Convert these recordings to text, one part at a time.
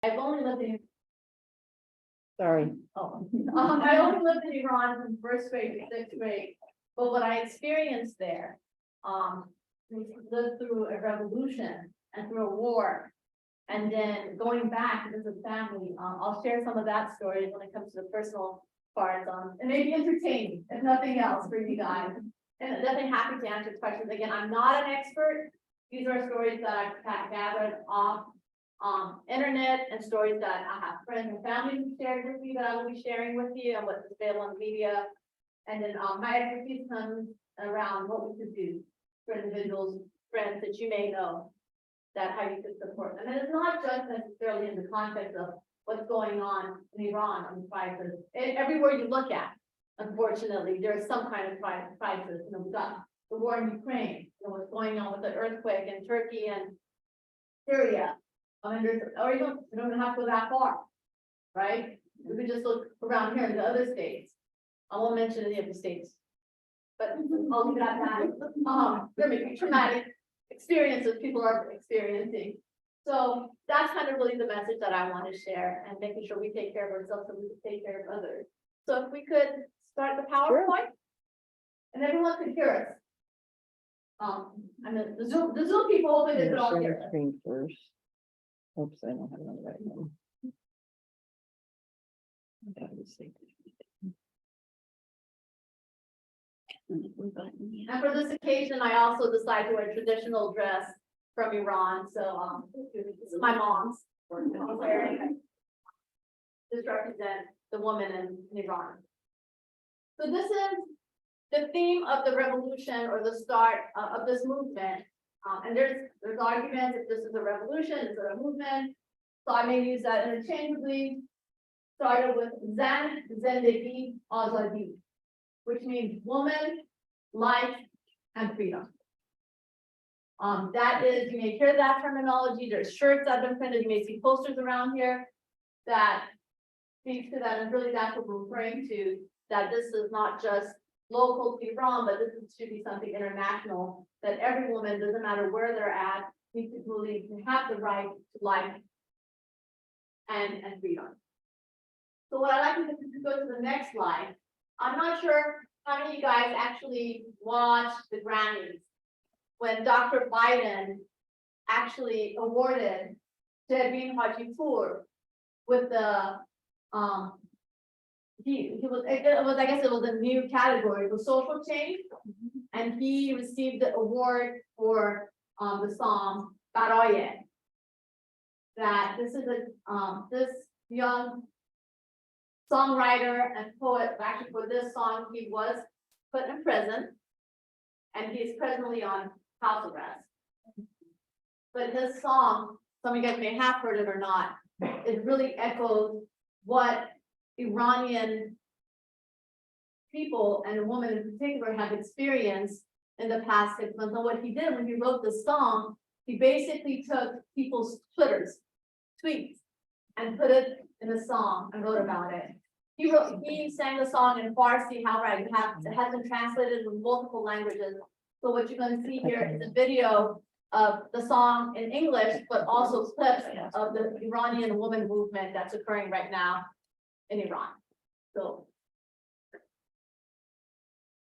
I've only lived in Sorry. I only lived in Iran from first grade to sixth grade, but what I experienced there, we lived through a revolution and through a war. And then going back as a family, I'll share some of that story when it comes to the personal part, and maybe entertaining, if nothing else for you guys. And definitely happy to answer questions. Again, I'm not an expert. These are stories that I've gathered off internet and stories that I have friends and family who shared with me that I will be sharing with you and what's available on the media. And then my expertise comes around what we could do for individuals, friends that you may know, that how you could support them. And it's not just necessarily in the context of what's going on in Iran on crisis. Everywhere you look at, unfortunately, there's some kind of crisis. You know, we've got the war in Ukraine, you know, what's going on with the earthquake in Turkey and Syria. I mean, or even, we don't have to go that far, right? We could just look around here in the other states. I won't mention any of the states, but I'll leave it at that. There may be traumatic experiences people are experiencing. So that's kind of really the message that I want to share, and making sure we take care of ourselves so we can take care of others. So if we could start the PowerPoint, and everyone could hear us. I mean, the Zoom people hopefully they could all hear us. Screen first. Oops, I don't have another right one. And for this occasion, I also decided to wear traditional dress from Iran. So this is my mom's. This represents the woman in Iran. So this is the theme of the revolution, or the start of this movement. And there's arguments if this is a revolution, is it a movement? So I may use that interchangeably. Started with Zan.Zendegi.Azadi, which means woman, life, and freedom. That is, you may hear that terminology. There's shirts that have been printed. You may see posters around here that speaks to that, and really that's what we're referring to. That this is not just local to Iran, but this should be something international. That every woman, doesn't matter where they're at, needs to believe to have the right to life and freedom. So what I'd like to do is go to the next slide. I'm not sure how many of you guys actually watched the Grammys when Dr. Biden actually awarded Tehran with the I guess it was a new category, the social change, and he received the award for the song Baraye. That this is this young songwriter and poet. Actually, for this song, he was put in prison, and he is presently on house arrest. But his song, some of you guys may have heard it or not, it really echoes what Iranian people, and a woman in particular, have experienced in the past 6 months. And what he did when he wrote the song, he basically took people's tweets, and put it in a song and wrote about it. He sang the song in Farsi, however, it has been translated in multiple languages. So what you're going to see here is a video of the song in English, but also clips of the Iranian woman movement that's occurring right now in Iran. So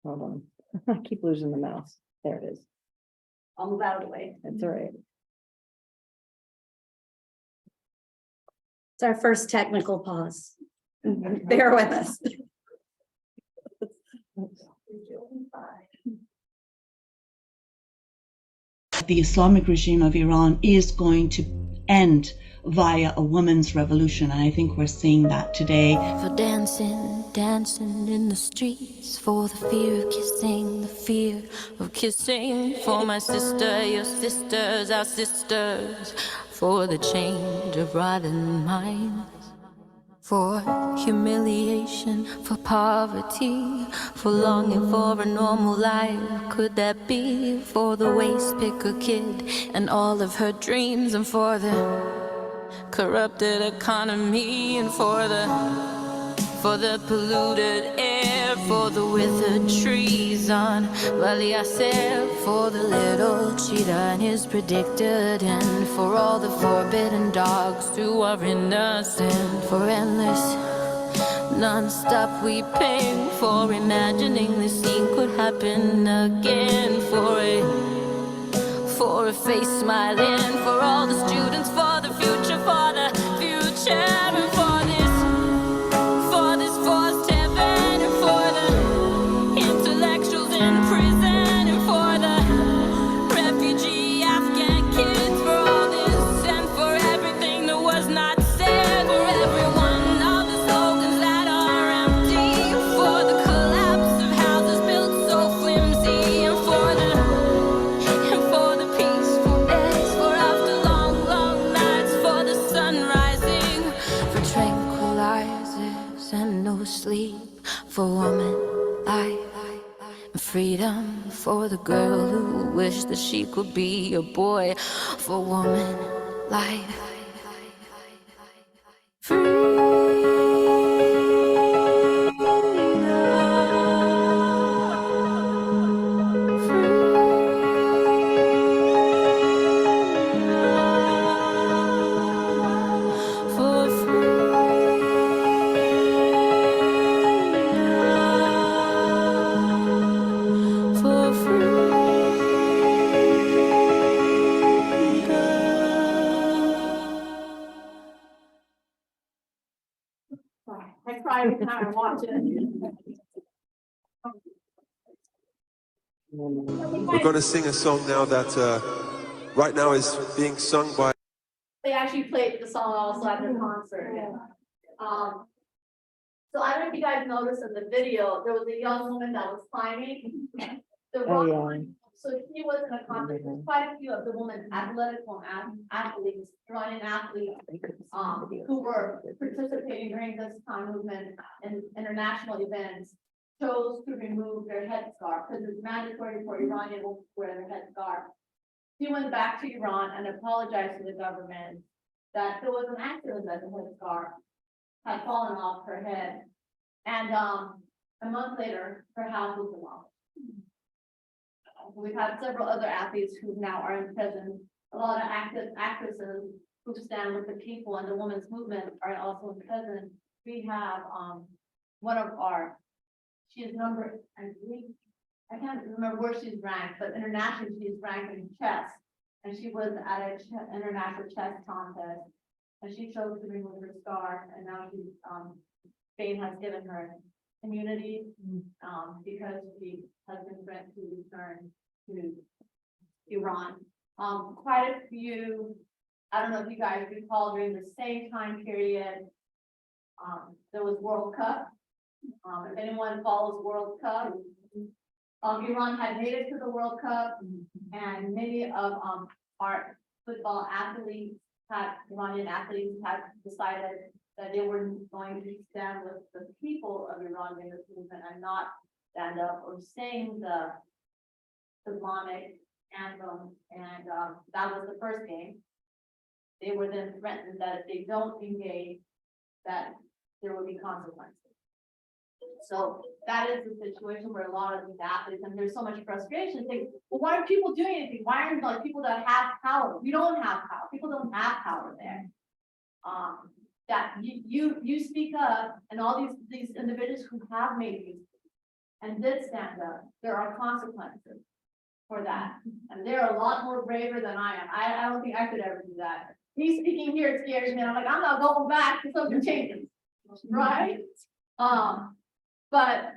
Hold on. I keep losing the mouse. There it is. I'll move out of the way. That's all right. It's our first technical pause. Bear with us. The Islamic regime of Iran is going to end via a women's revolution, and I think we're seeing that today. For dancing, dancing in the streets, for the fear of kissing, the fear of kissing, for my sister, your sisters, our sisters, for the change of rotten minds, for humiliation, for poverty, for longing for a normal life. Could that be for the waste picker kid and all of her dreams, and for the corrupted economy, and for the polluted air, for the withered trees on L.C.S.W, for the little cheetah and his predicted end, for all the forbidden dogs who are innocent, for endless non-stop weeping, for imagining the scene could happen again, for a face smiling, for all the students, for the future, and for this forced heaven, and for the intellectuals in prison, and for the refugee Afghan kids, for all this, and for everything that was not said, for everyone, all the slogans that are empty, for the collapse of houses built so flimsy, and for the peaceful days, for after long, long nights, for the sun rising, for tranquilizers and no sleep, for woman, life, and freedom, for the girl who wished that she could be a boy, for woman, life, I cry every time I watch it. We're going to sing a song now that right now is being sung by. They actually played the song also at the concert. So I don't know if you guys noticed in the video, there was a young woman that was climbing the rock. Oh, yeah. So she was in a concert, there's quite a few of the women, athletes, Iranian athletes, who were participating during this time movement and international events, chose to remove their headscarf because it's mandatory for Iranian women to wear their headscarf. She went back to Iran and apologized to the government that there was an accident that the headscarf had fallen off her head. And a month later, her house was demolished. We've had several other athletes who now are in prison. A lot of actresses who stand with the people and the women's movement are also in prison. We have one of our, she is number, I can't remember where she's ranked, but internationally she's ranked in chess. And she was at an international chess contest. And she chose to remove her scarf, and now she's Spain has given her immunity because she has been threatened to return to Iran. Quite a few, I don't know if you guys recall, during the same time period, there was World Cup. If anyone follows World Cup, Iran had made it to the World Cup, and many of our football athletes, Iranian athletes, had decided that they were going to stand with the people of Iran in this movement and not stand up or sing the Islamic anthem. And that was the first game. They were then threatened that if they don't engage, that there will be consequences. So that is the situation where a lot of these athletes, and there's so much frustration, think, well, why are people doing anything? Why aren't like people that have power? We don't have power. People don't have power there. That you speak up, and all these individuals who have made these and did stand up, there are consequences for that. And they're a lot more braver than I am. I don't think I could ever do that. Me speaking here, it scares me. I'm like, I'm not going back to something changes. Right? But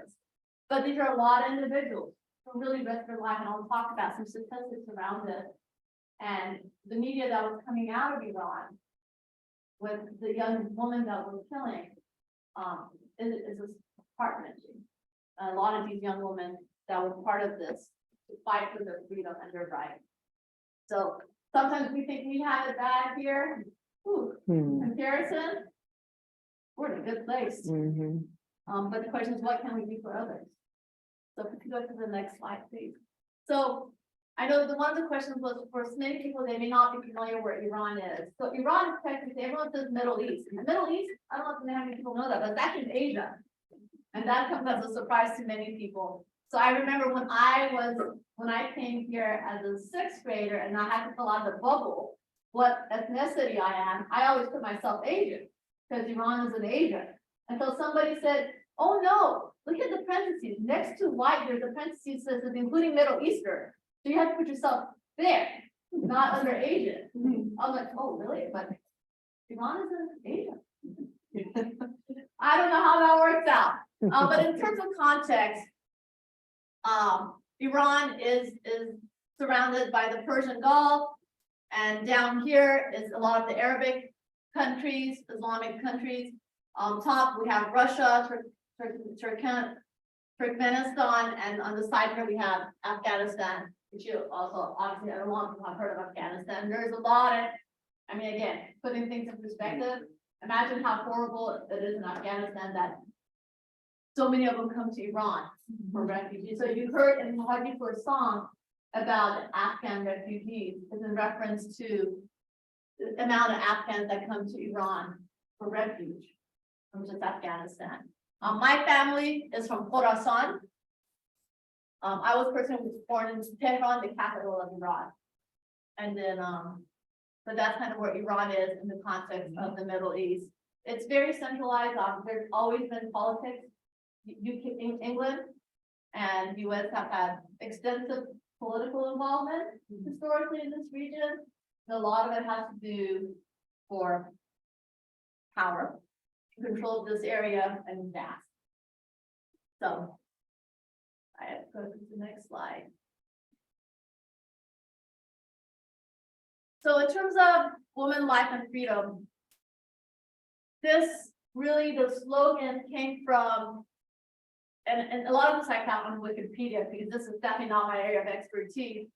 these are a lot of individuals who really risk their life, and I'll talk about some statistics around this. And the media that was coming out of Iran with the young woman that was killing is heart-wrenching. A lot of these young women that were part of this to fight for their freedom and their rights. So sometimes we think we have it bad here. Ooh, comparison, we're in a good place. But the question is, what can we do for others? So if you go to the next slide, please. So I know one of the questions was for many people, they may not be familiar where Iran is. So Iran is technically, everyone says Middle East. In the Middle East, I don't know if many people know that, but it's actually in Asia. And that comes as a surprise to many people. So I remember when I came here as a sixth grader and I had to fill out the bubble, what ethnicity I am, I always put myself Asian, because Iran is an Asia. Until somebody said, oh no, look at the parentheses, next to white, there's a parentheses that says including Middle Eastern. So you have to put yourself there, not under Asian. I was like, oh really? But Iran is an Asia. I don't know how that works out. But in terms of context, Iran is surrounded by the Persian Gulf, and down here is a lot of the Arabic countries, Islamic countries. On top, we have Russia, Turkmenistan, and on the side here we have Afghanistan, which you also, obviously, a lot of people have heard of Afghanistan. There's a lot of, I mean, again, putting things in perspective, imagine how horrible it is in Afghanistan that so many of them come to Iran for refugees. So you heard in the Hajipur song about Afghan refugees is in reference to the amount of Afghans that come to Iran for refuge from just Afghanistan. My family is from Khorasan. I was personally born in Tehran, the capital of Iran. And then, so that's kind of where Iran is in the context of the Middle East. It's very centralized. There's always been politics. England and US have had extensive political involvement historically in this region. And a lot of it has to do for power, control of this area and gas. So I go to the next slide. So in terms of women, life, and freedom, this really, the slogan came from, and a lot of this I found on Wikipedia because this is definitely not my area of expertise.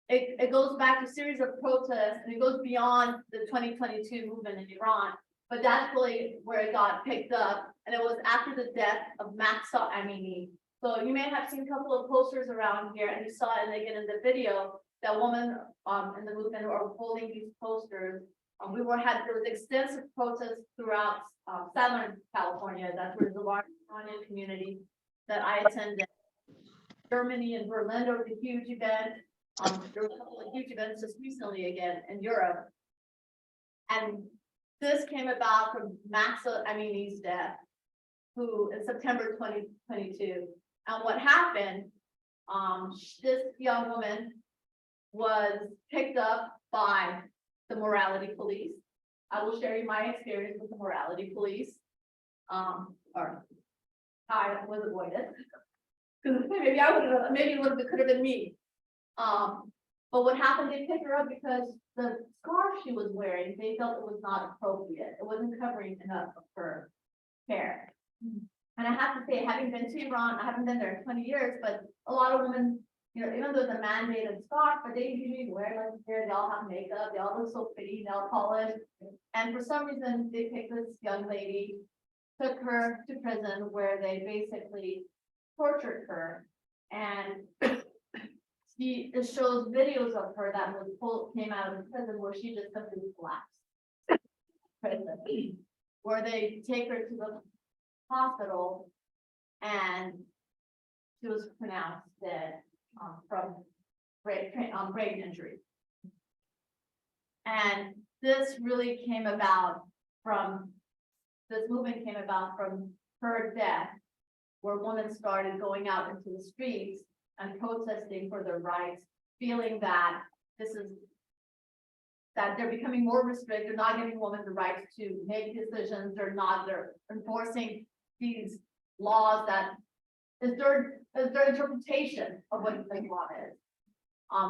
It goes back to a series of protests, and it goes beyond the 2022 movement in Iran, but that's really where it got picked up, and it was after the death of Mahsa Amini. So you may have seen a couple of posters around here, and you saw it again in the video, that woman in the movement are holding these posters. There was extensive protests throughout Southern California. That's where the large Iranian community that I attended. Germany and Berlin, there was a huge event. There were a couple of huge events just recently again in Europe. And this came about from Mahsa Amini's death, who in September 2022. And what happened, this young woman was picked up by the morality police. I will share you my experience with the morality police, or how I was avoided. Because maybe I would have, maybe it could have been me. But what happened, they picked her up because the scarf she was wearing, they felt it was not appropriate. It wasn't covering enough of her hair. And I have to say, having been to Iran, I haven't been there in 20 years, but a lot of women, you know, even though it's a mandated scarf, but they usually wear like hair, they all have makeup, they all look so pretty, nail polished. And for some reason, they picked this young lady, took her to prison where they basically tortured her. And it shows videos of her that came out of the prison where she just simply collapsed. Prison, where they take her to the hospital and she was pronounced dead from brain injury. And this really came about from, this movement came about from her death, where women started going out into the streets and protesting for their rights, feeling that that they're becoming more restricted, they're not giving women the right to make decisions, they're enforcing these laws that is their interpretation of what the law is,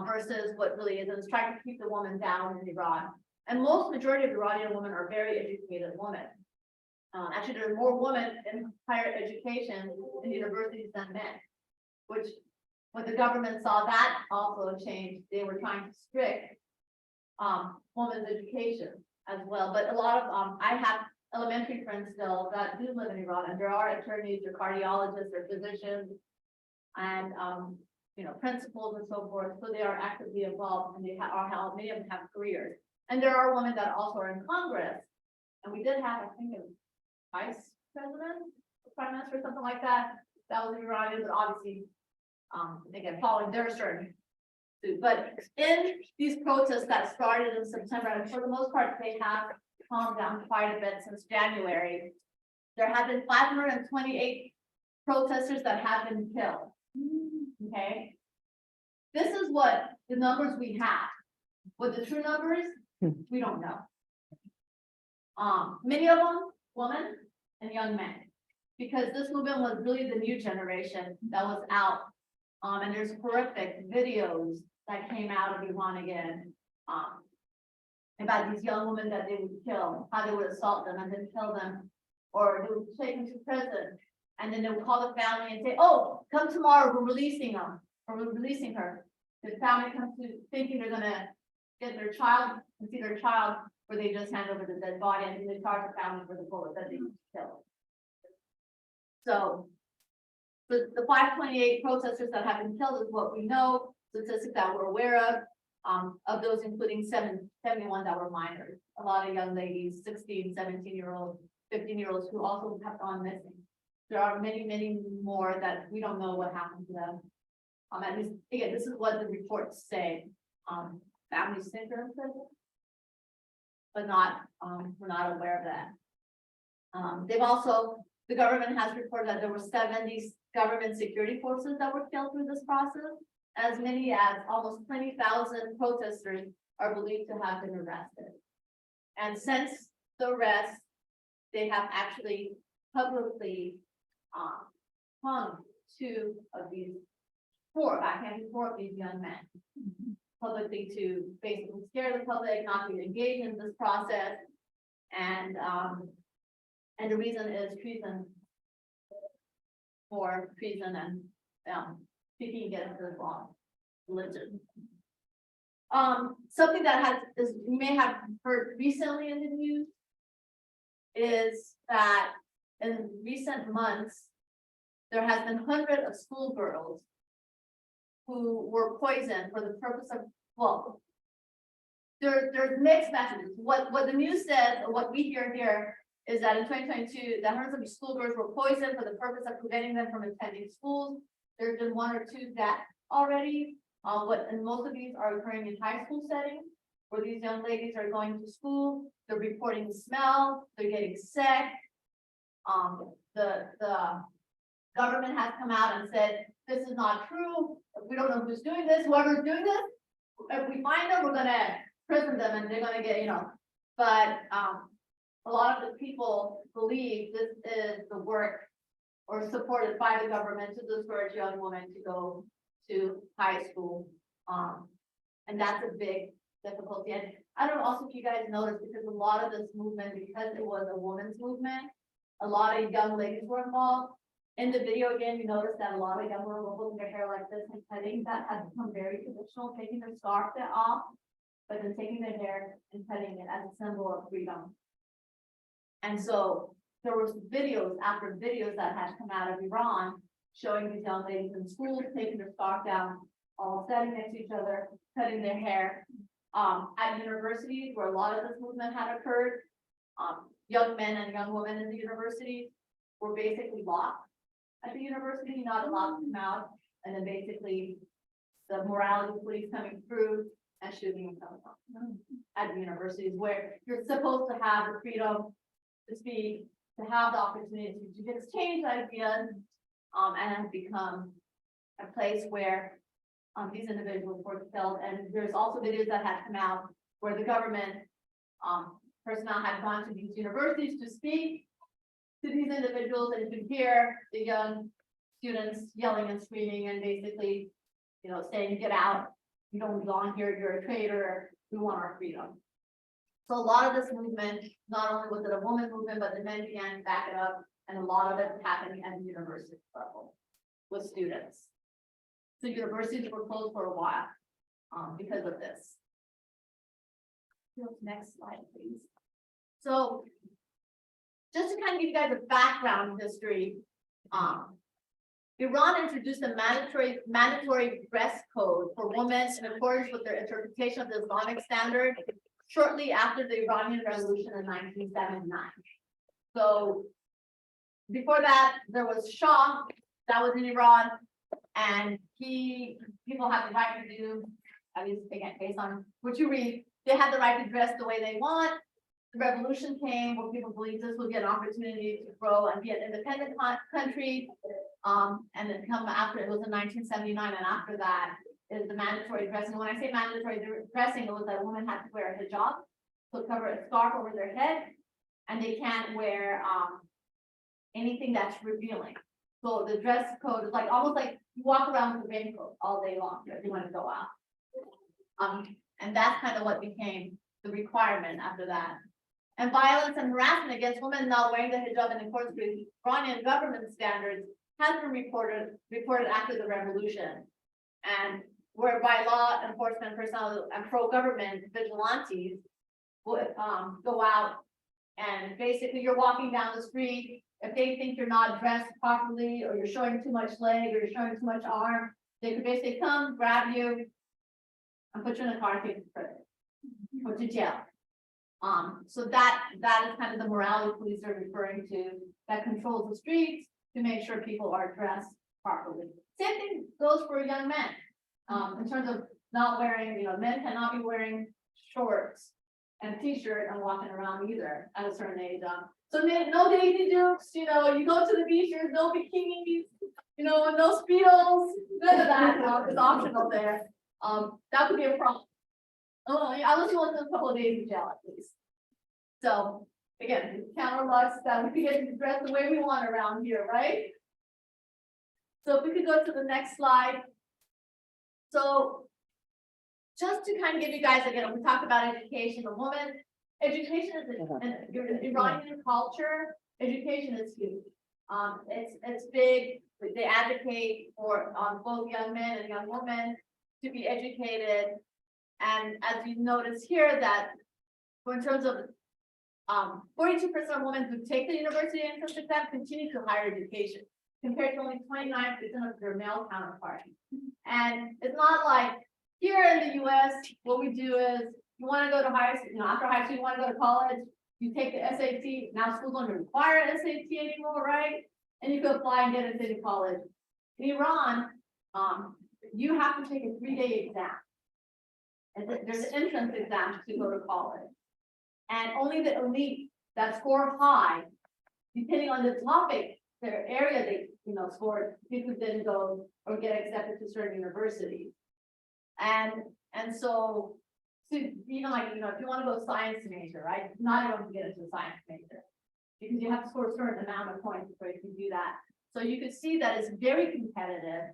versus what really is, and it's trying to keep the woman down in Iran. And majority of Iranian women are very educated women. Actually, there are more women in higher education in universities than men, which when the government saw that also changed, they were trying to restrict women's education as well. But a lot of, I have elementary friends still that do live in Iran, and there are attorneys or cardiologists or physicians and, you know, principals and so forth. So they are actively involved, and they many of them have careers. And there are women that also are in Congress. And we did have, I think, a vice president prime minister, something like that. That was Iranian, but obviously, again, following their certain. But in these protests that started in September, and for the most part, they have calmed down quite a bit since January. There have been 528 protesters that have been killed. Okay. This is what the numbers we have. What the true numbers, we don't know. Many of them, women and young men, because this movement was really the new generation that was out. And there's horrific videos that came out of Iran again, about these young women that they would kill, how they would assault them and then kill them, or they would take them to prison. And then they would call the family and say, oh, come tomorrow, we're releasing them, or we're releasing her. The family comes to thinking they're gonna get their child and see their child, where they just hand over the dead body and they charge the family for the bullet that they killed. So the 528 protesters that have been killed is what we know, statistics that we're aware of those including 71 that were minors. A lot of young ladies, 16, 17-year-olds, 15-year-olds who also have gone missing. There are many, many more that we don't know what happened to them. At least, again, this is what the reports say. Families think they're in prison, but not, we're not aware of that. They've also, the government has reported that there were 70 government security forces that were killed through this process. As many as almost 20,000 protesters are believed to have been arrested. And since the arrest, they have actually publicly hung four of these young men publicly to basically scare the public not to engage in this process. And the reason is treason, for treason and speaking against the wrong religion. Something that you may have heard recently in the news is that in recent months, there has been hundreds of schoolgirls who were poisoned for the purpose of, well, there's mixed messages. What the news says, or what we hear here, is that in 2022, that hundreds of schoolgirls were poisoned for the purpose of preventing them from attending schools. There's been one or two that already, and most of these are occurring in high school settings, where these young ladies are going to school, they're reporting the smell, they're getting sick. The government has come out and said, this is not true. We don't know who's doing this. Whoever's doing this, if we find them, we're gonna prison them and they're gonna get, but a lot of the people believe this is the work or supported by the government to discourage young women to go to high school. And that's a big difficulty. And I don't know also if you guys noticed, because a lot of this movement, because it was a women's movement, a lot of young ladies were involved. In the video, again, you notice that a lot of young women were holding their hair like this and cutting. That has become very traditional, taking their scarf off, but then taking their hair and cutting it as a symbol of freedom. And so there was videos after videos that had come out of Iran showing these young ladies in schools taking their scarf down, all standing next to each other, cutting their hair. At universities where a lot of this movement had occurred, young men and young women in the universities were basically locked at the university, not allowed to come out, and then basically the morality police coming through and shooting them at the universities where you're supposed to have the freedom to speak, to have the opportunity to exchange ideas, and has become a place where these individuals were killed. And there's also videos that had come out where the government personnel had gone to these universities to speak to these individuals, and you could hear the young students yelling and screaming and basically, saying, get out, you don't belong here, you're a traitor, we want our freedom. So a lot of this movement, not only was it a woman movement, but the men began to back it up, and a lot of it was happening at the university level with students. So universities were closed for a while because of this. Next slide, please. So just to kind of give you guys a background history, Iran introduced a mandatory dress code for women in accordance with their interpretation of the Islamic standard shortly after the Iranian Revolution in 1979. So before that, there was Shah, that was in Iran. And people have the right to do, at least again, based on what you read, they had the right to dress the way they want. The revolution came where people believed this would be an opportunity to grow and be an independent country. And then come after, it was in 1979, and after that is the mandatory dressing. When I say mandatory dressing, it was that a woman had to wear a hijab, so cover a scarf over their head, and they can't wear anything that's revealing. So the dress code is like almost like you walk around with a raincoat all day long if you want to go out. And that's kind of what became the requirement after that. And violence and harassment against women not wearing the hijab in accordance with Iranian government standards has been reported after the revolution. And whereby law enforcement personnel and pro-government vigilantes will go out and basically you're walking down the street. If they think you're not dressed properly or you're showing too much leg or you're showing too much arm, they could basically come grab you and put you in a car and take you to prison or to jail. So that is kind of the morality police are referring to, that controls the streets to make sure people are dressed properly. Same thing goes for young men. In terms of not wearing, men cannot be wearing shorts and a t-shirt and walking around either at a certain age. So no Daisy Dukes, you go to the beach, there's no bikinis, no Speedos, none of that is optional there. That could be a problem. Unless you want to do a couple of days in jail at least. So again, counter lux that we get to dress the way we want around here, right? So if we could go to the next slide. So just to kind of give you guys, again, we talked about education, the woman. Education is in Iranian culture, education is huge. It's big. They advocate for both young men and young women to be educated. And as you notice here that in terms of 42% of women who take the university entrance exam continue to higher education compared to only 29% of their male counterparts. And it's not like here in the US, what we do is you want to go to higher school, after high school, you want to go to college, you take the SAT. Now schools don't require an SAT anymore, right? And you can apply and get into college. In Iran, you have to take a 3-day exam. And there's an entrance exam to go to college. And only the elite that score high, depending on the topic, their area they scored, people then go or get accepted to certain universities. And so even like, if you want to go science major, right? Not everyone can get into a science major because you have to score a certain amount of points before you can do that. So you could see that it's very competitive.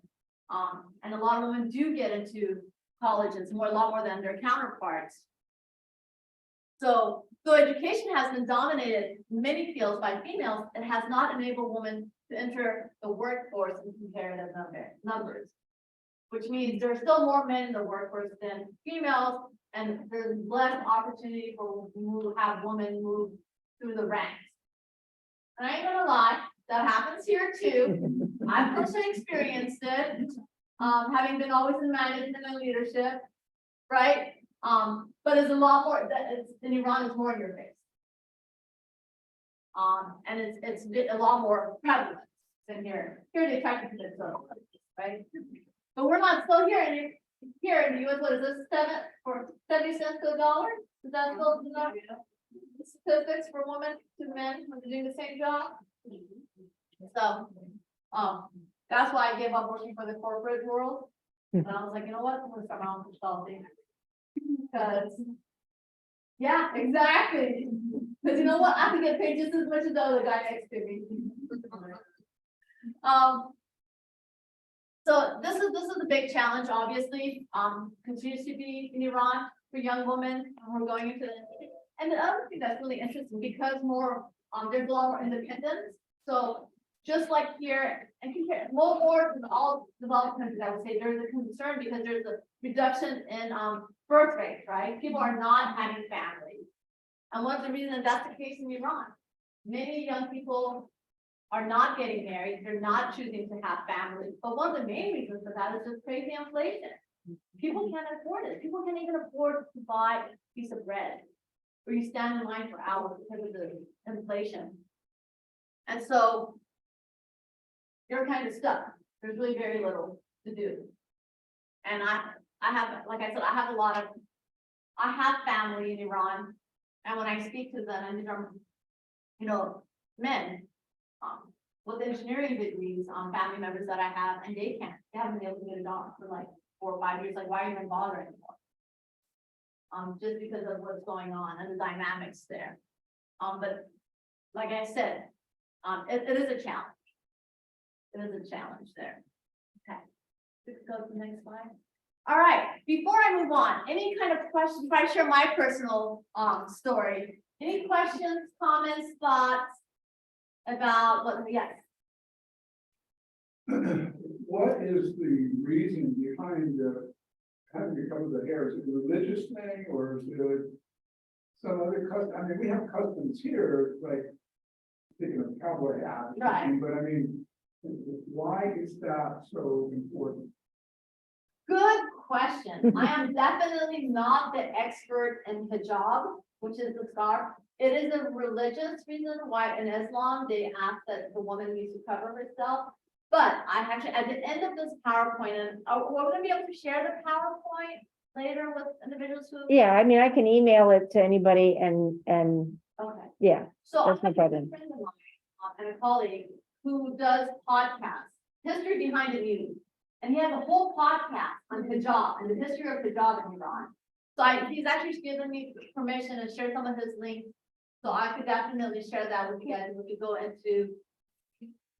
And a lot of women do get into colleges a lot more than their counterparts. So education has been dominated in many fields by females, it has not enabled women to enter the workforce in comparative numbers, which means there are still more men in the workforce than females, and there's less opportunity for have women move through the ranks. And I ain't gonna lie, that happens here too. I've personally experienced it, having been always in management and leadership, right? But it's a lot more, in Iran, it's more in your face. And it's a lot more prevalent than here. Here they try to do it, right? But we're not still here, and here in the US, what is this, 70 cents to a dollar? Is that still enough? Statistics for women to men when they're doing the same job? So, that's why I gave up working for the corporate world. And I was like, you know what, I'm gonna start my own consulting. Because, yeah, exactly. Because you know what, I can get paid just as much as the other guy next to me. So this is a big challenge, obviously, continues to be in Iran for young women, and we're going into and the other thing that's really interesting, because there's a lot more independence. So just like here, and compare more than all developed countries, I would say there's a concern because there's a reduction in birth rate, right? People are not having families. And one of the reasons that's the case in Iran, many young people are not getting married, they're not choosing to have families. But one of the main reasons for that is just crazy inflation. People can't afford it. People can't even afford to buy a piece of bread, where you stand in line for hours because of the inflation. And so you're kind of stuck. There's really very little to do. And I have, like I said, I have family in Iran. And when I speak to them, and these are, men, with engineering degrees, family members that I have, and they haven't been able to get a job for like 4 or 5 years. Like, why are you even bothering anymore? Just because of what's going on and the dynamics there. But like I said, it is a challenge. It is a challenge there. Okay. Let's go to the next slide. All right, before I move on, any kind of questions, if I share my personal story, any questions, comments, thoughts about what, yes. What is the reason behind having to cover the hair? Is it a religious thing or is it some other custom? I mean, we have customs here, like thinking of cowboy hat, Right. but I mean, why is that so important? Good question. I am definitely not the expert in hijab, which is the scarf. It is a religious reason why in Islam they ask that the woman needs to cover herself. But I actually, at the end of this PowerPoint, and we're going to be able to share the PowerPoint later with individuals who. Yeah, I mean, I can email it to anybody and, Okay. yeah, So That's I no have a problem. friend of mine and a colleague who does podcasts, History Behind the News. And he has a whole podcast on hijab and the history of hijab in Iran. So he's actually given me permission to share some of his links. So I could definitely share that with you guys. We could go into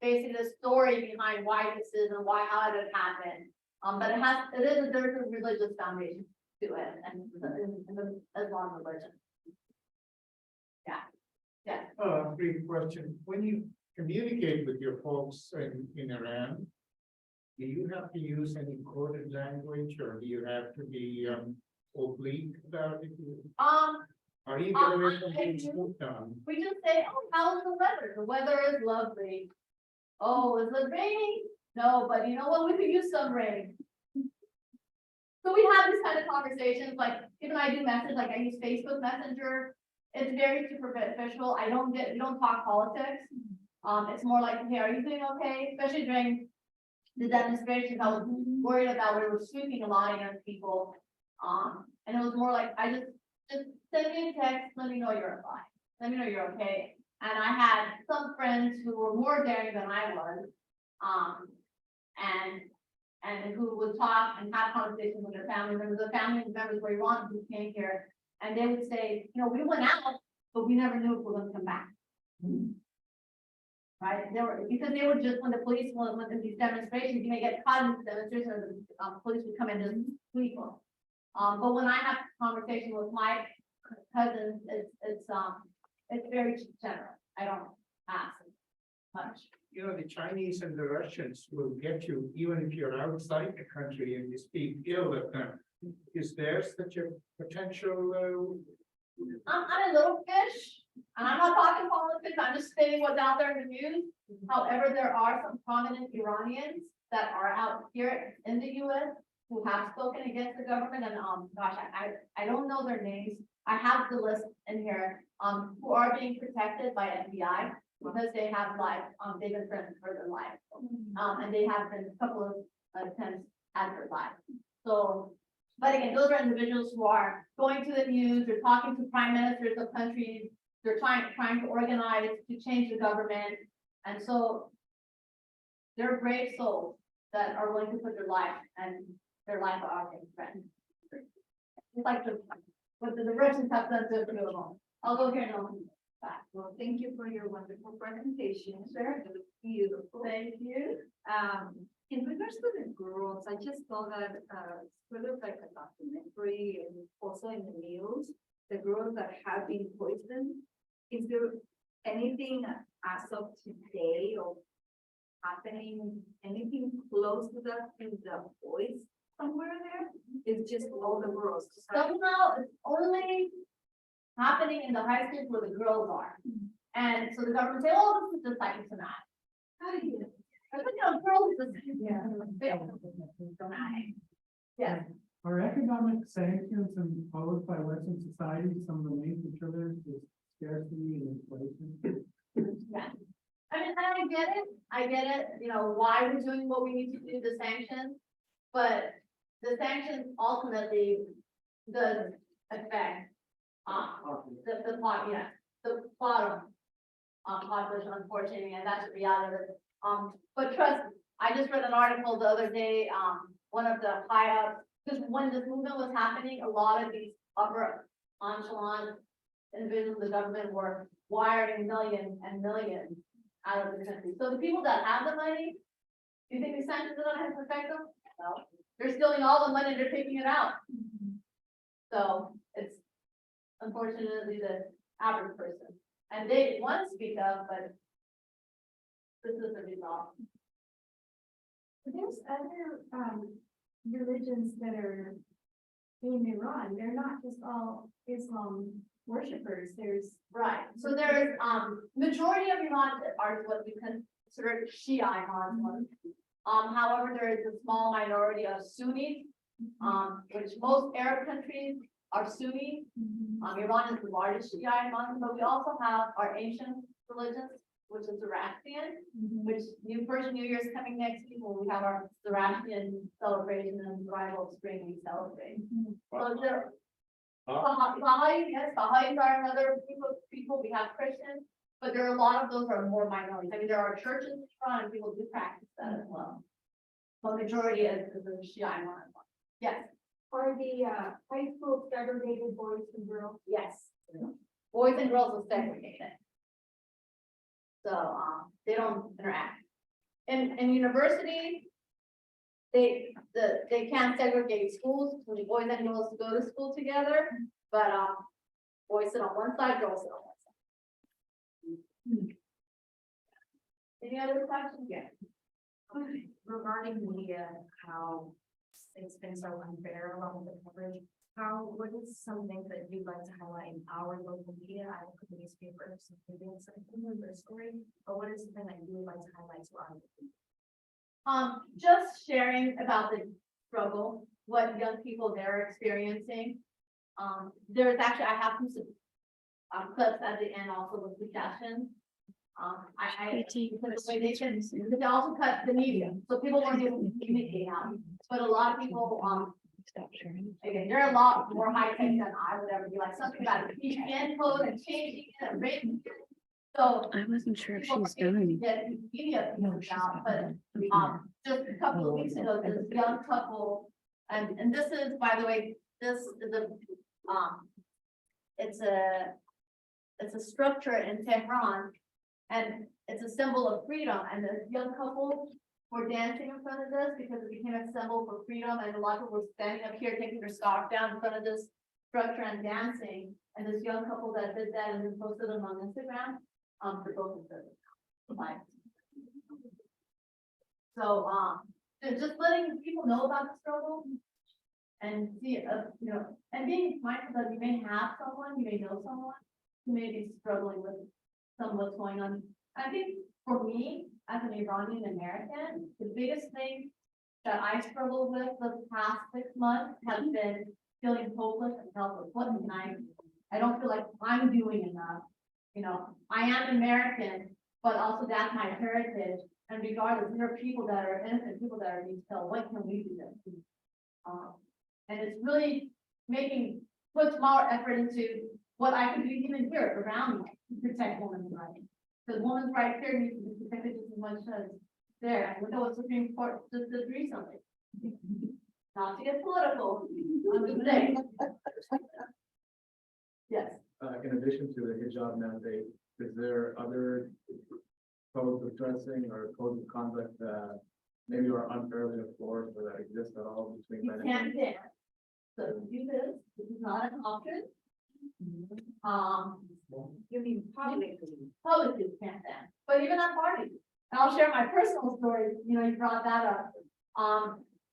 basically the story behind why this is and how it happened. But there's a religious foundation to it and in the Islam religion. Yeah. Brief question. When you communicate with your folks in Iran, do you have to use any coded language or do you have to be oblique about it? Or you get away from being spooked on? We just say, oh, how's the weather? The weather is lovely. Oh, is it raining? No, but you know what? We could use some rain. So we have these kind of conversations, like even I do message, like I use Facebook Messenger. It's very superficial. We don't talk politics. It's more like, hey, are you doing okay? Especially during the demonstrations, I was worried about we were sweeping a lot of young people. And it was more like, I just send me a text, let me know you're fine. Let me know you're okay. And I had some friends who were more daring than I was, and who would talk and have conversations with their family members. The family members were Iran who came here, and they would say, we went out, but we never knew if we were going to come back. Right? Because they were just when the police went in these demonstrations, you may get caught in these demonstrations, the police would come in and sweep them. But when I have conversation with my cousins, it's very general. I don't ask much. The Chinese and the Russians will get you even if you're outside the country and you speak ill of them. Is there such a potential? I'm a little fish, and I'm not talking politics. I'm just stating what's out there in the news. However, there are some prominent Iranians that are out here in the U.S. who have spoken against the government, and gosh, I don't know their names. I have the list in here. Who are being protected by FBI because they have life. They've been threatened for their life, and they have been a couple of attempts at their life. So, but again, those are individuals who are going to the news. They're talking to prime ministers of countries. They're trying to organize to change the government, and so they're brave souls that are willing to put their life and their life are being threatened. It's like what the Russians have done to the I'll go here and I'll come back. Well, thank you for your wonderful presentation, sir. It was beautiful. Thank you. In regards to the girls, I just saw that sort of like a documentary and also in the news, the girls that have been poisoned. Is there anything as of today or happening, anything close to that in the boys somewhere there? It's just all the girls. Somehow it's only happening in the high schools where the girls are. And so the government say, oh, this is just psychosomatic. How do you know? I think, girls just, dramatic. Yes. Are economic sanctions imposed by Western society some of the main contributors to scarcity and inflation? Yeah. I mean, I get it, you know, why we're doing what we need to do, the sanctions. But the sanctions ultimately does affect, the bottom, population, unfortunately, and that's the reality of it. But trust me, I just read an article the other day, one of the high ups, because when this movement was happening, a lot of these upper echelon individuals in the government were wiring millions and millions out of the country. So the people that have the money, do you think these sanctions are gonna affect them? No, they're stealing all the money, they're taking it out. So it's unfortunately the average person, and they want to speak up, but this is the result. There's other religions that are in Iran. They're not just all Islam worshipers. There's Right, so there's, majority of Iran are what we consider Shia Muslims. However, there is a small minority of Sunnis, which most Arab countries are Sunni. Iran is the largest Shia Muslim, but we also have our ancient religions, which is Zoroastrian, which Persian New Year is coming next week, when we have our Zoroastrian celebration and arrival of spring we celebrate. So there, Baha'i, yes, Baha'is are another people, we have Christians, but there are a lot of those are more minorities. I mean, there are churches in Iran and people do practice that as well. But majority is the Shia Muslim. Yes. are the high school segregated boys and girls. Yes, boys and girls are segregated. So, they don't interact. In university, they can't segregate schools, so the boys and girls go to school together, but, boys sit on one side, girls sit on one side. Any other questions? Yeah. Regarding media, how it's been so unfair along with the coverage, what is something that you'd like to highlight in our local media? I don't think newspapers, something in their story, but what is something that you would like to highlight to our? Just sharing about the struggle, what young people they're experiencing. There's actually, I have some clips at the end also with suggestions. Because the way they also cut the media, so people weren't able to communicate now. But a lot of people, Stop sharing. again, they're a lot more high tech than I would ever be, like something about a VPN code and changing it and rating it. So I wasn't sure if people she's were able to done. get media No, pieces she's out, not but done. just a couple of weeks ago, this young couple, and this is, by the way, this is a, it's a structure in Tehran, and it's a symbol of freedom, and this young couple were dancing in front of this because it became a symbol for freedom, and a lot of people were standing up here, taking their scarf down in front of this structure and dancing, and this young couple that did that and then posted them on Instagram, for both of them. So, just letting people know about the struggle and see, you know, and being mindful that you may have someone, you may know someone who may be struggling with some of what's going on. I think for me, as an Iranian American, the biggest thing that I struggled with the past 6 months has been feeling hopeless and helpless. What can I do? I don't feel like I'm doing enough. You know, I am American, but also that's my heritage. And regardless, there are people that are innocent, people that are being killed. What can we do then? And it's really put more effort into what I can do even here around me to protect women's rights. Because women's rights here need to be protected just as much as there. And we know what Supreme Court just did recently. Not to get political, I'm just saying. Yes. In addition to the hijab mandate, is there other codes of dressing or codes of conduct that maybe are unfairly enforced or that exist at all between You men and can't women? dance. So do this. This is not an option. You mean publicly? Publicly you can't dance, but even at parties. And I'll share my personal story. You know, you brought that up.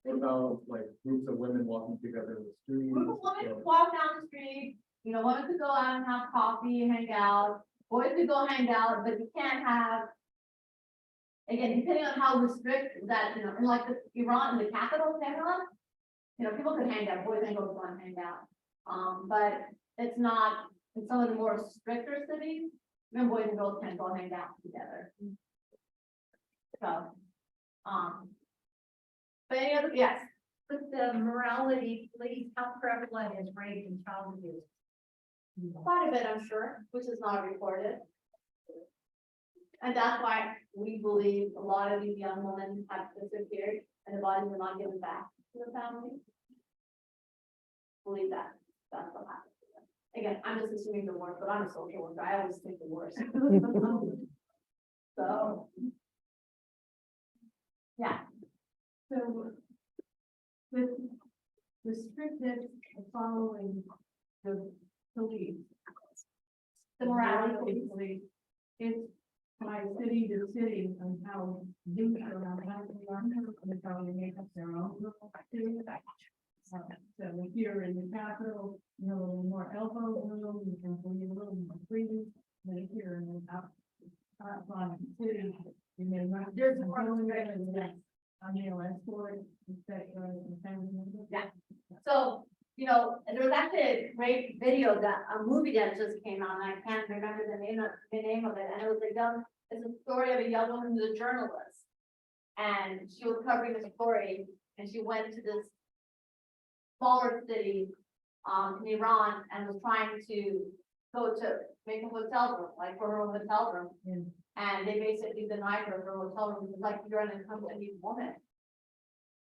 What about like groups of women walking together in the street? Group of women could walk down the street, you know, women could go out and have coffee, hang out, boys could go hang out, but you can't have. Again, depending on how restrict that, you know, in like the Iran, the capital, Tehran, you know, people could hang out, boys and girls go and hang out. But it's not, in some of the more stricter cities, then boys and girls can't go hang out together. So, but any other, yes, But the morality, police, how prevalent is rape and child abuse? quite a bit, I'm sure, which is not reported. And that's why we believe a lot of these young women have disappeared and the bodies are not given back to the family. Believe that, that's what happened. Again, I'm just assuming the worst, but I'm a social worker, I always think the worst. So. Yeah, So with restricted following the police. the morality. Police, it's by city to city and how youth around how they learn and how they make up their own little activities. So here in the capital, you know, a little more elbow room, you can be a little more free. Than here in the outside city, you may not. There's more restrictions. On the escort, etc. Yeah. So, you know, and there was actually a great video that, a movie that just came out, and I can't remember the name of it, and it was it's a story of a young woman who's a journalist. And she was covering a story, and she went to this smaller city, in Iran, and was trying to go to make a hotel room, like for her own hotel room. And they basically denied her hotel room, because like, you're an unaccompanied woman.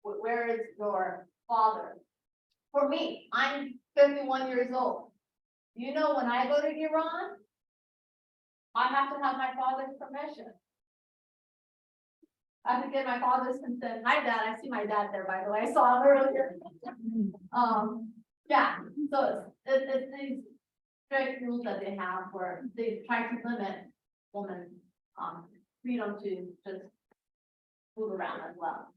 Where is your father? For me, I'm 51 years old. You know, when I go to Iran, I have to have my father's permission. I have to get my father's consent. My dad, I see my dad there, by the way, I saw him earlier. Yeah, so it's these strict rules that they have where they try to limit women's freedom to just move around as well.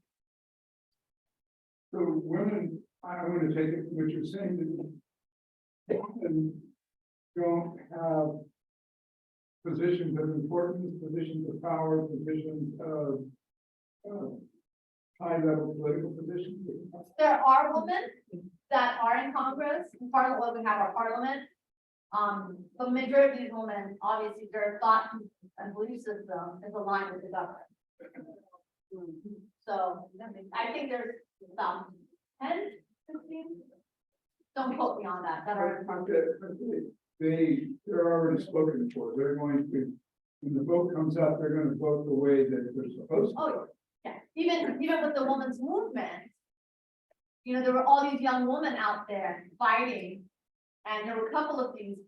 So women, I'm going to take it from what you're saying, that women don't have positions of importance, positions of power, positions of high-level political positions. There are women that are in Congress, in Parliament, we have our parliament. The majority of these women, obviously, their thought and belief system is aligned with the government. So I think there's some 10, 15, don't quote me on that, that are in Congress. They're already spoken for. They're going to, when the vote comes out, they're going to vote the way that they're supposed to. Oh, yeah, even with the women's movement, you know, there were all these young women out there fighting. And there were a couple of these,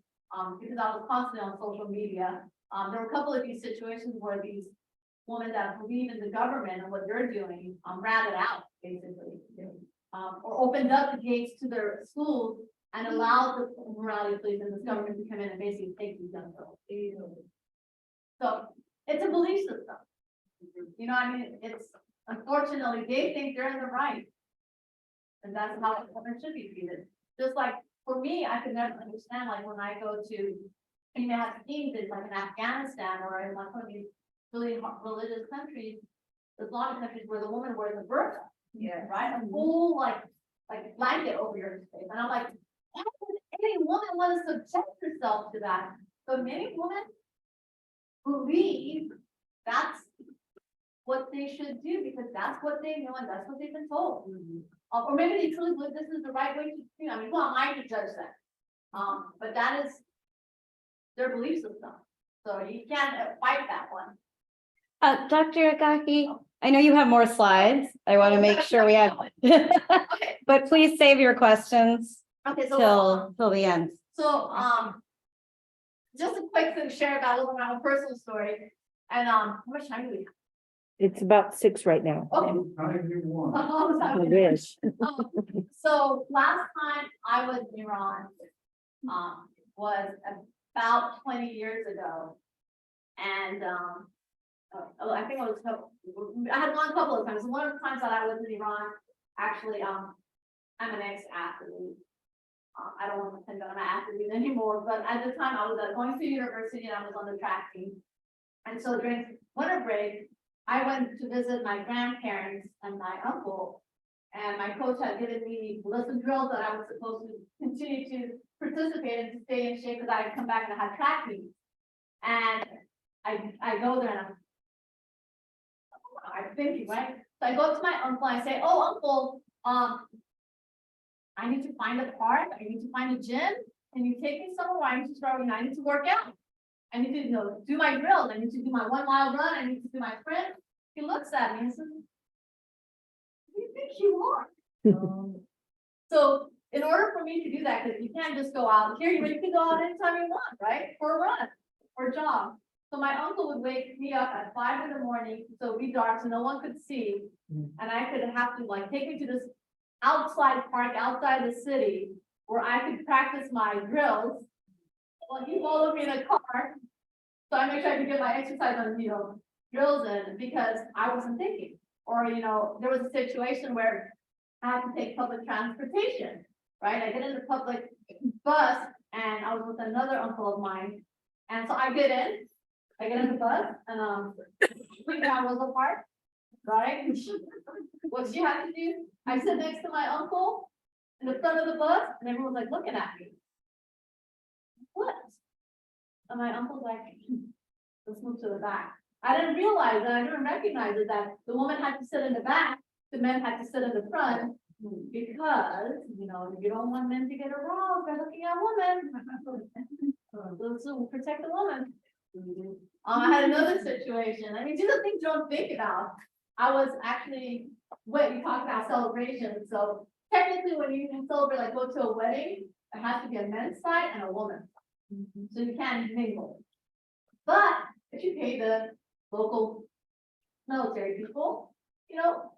because I was constantly on social media, there were a couple of these situations where these women that believe in the government and what they're doing, ratted out, basically. Or opened up the gates to their schools and allowed the morality police and this government to come in and basically take these young girls. So it's a belief system. You know, I mean, it's unfortunately, they think they're in the right. And that's how women should be treated. Just like, for me, I could never understand, like, when I go to, you know, have seen this, like in Afghanistan or in one of these really religious countries, Islamic countries where the woman wears a burqa. Yeah. Right? A full, like blanket over your face. And I'm like, why would any woman want to subject herself to that? But many women believe that's what they should do because that's what they know and that's what they've been told. Or maybe they truly believe this is the right way to, you know, I mean, who am I to judge that? But that is their belief system. So you can't fight that one. Dr. Agahi, I know you have more slides. I want to make sure we have, Okay. but please save your questions Okay, so till the end. So, just a quick thing to share about a little bit of my personal story. And, how much time do we have? It's about 6 right now. Okay. Time you want. I wish. So last time I was in Iran, was about 20 years ago. And, I think I had gone a couple of times. One of the times that I was in Iran, actually, I'm an ex-athlete. I don't want to pretend that I'm an athlete anymore, but at the time I was going to university and I was on the track team. And so during winter break, I went to visit my grandparents and my uncle. And my coach had given me a list of drills that I was supposed to continue to participate in to stay in shape because I had come back and I had track meets. And I go there and I'm, I'm thinking, right? So I go to my uncle, I say, oh, uncle, I need to find a park, I need to find a gym, can you take me somewhere? I need to start, I need to work out. I need to, do my drills, I need to do my 1 mile run, I need to do my sprint. He looks at me and says, who do you think you are? So in order for me to do that, because you can't just go out here, you can go out anytime you want, right? For a run or a jog. So my uncle would wake me up at 5 in the morning, so it'd be dark, so no one could see. And I could have to like take me to this outside park outside the city where I could practice my drills. Well, he followed me in a car. So I make sure I could get my exercise on, drills in because I wasn't thinking. Or, there was a situation where I had to take public transportation, right? I get in the public bus and I was with another uncle of mine. And so I get in the bus and we got Roosevelt Park, right? What she had to do, I sit next to my uncle in the front of the bus and everyone's like looking at me. What? And my uncle's like, let's move to the back. I didn't realize that, I didn't recognize it, that the woman had to sit in the back, the men had to sit in the front, because, you don't want men to get aroused by looking at women. So protect the woman. I had another situation. I mean, these are things you don't think about. I was actually, what you talk about celebration. So technically when you celebrate, like go to a wedding, it has to be a men's side and a woman's side. So you can't mingle. But if you pay the local military people,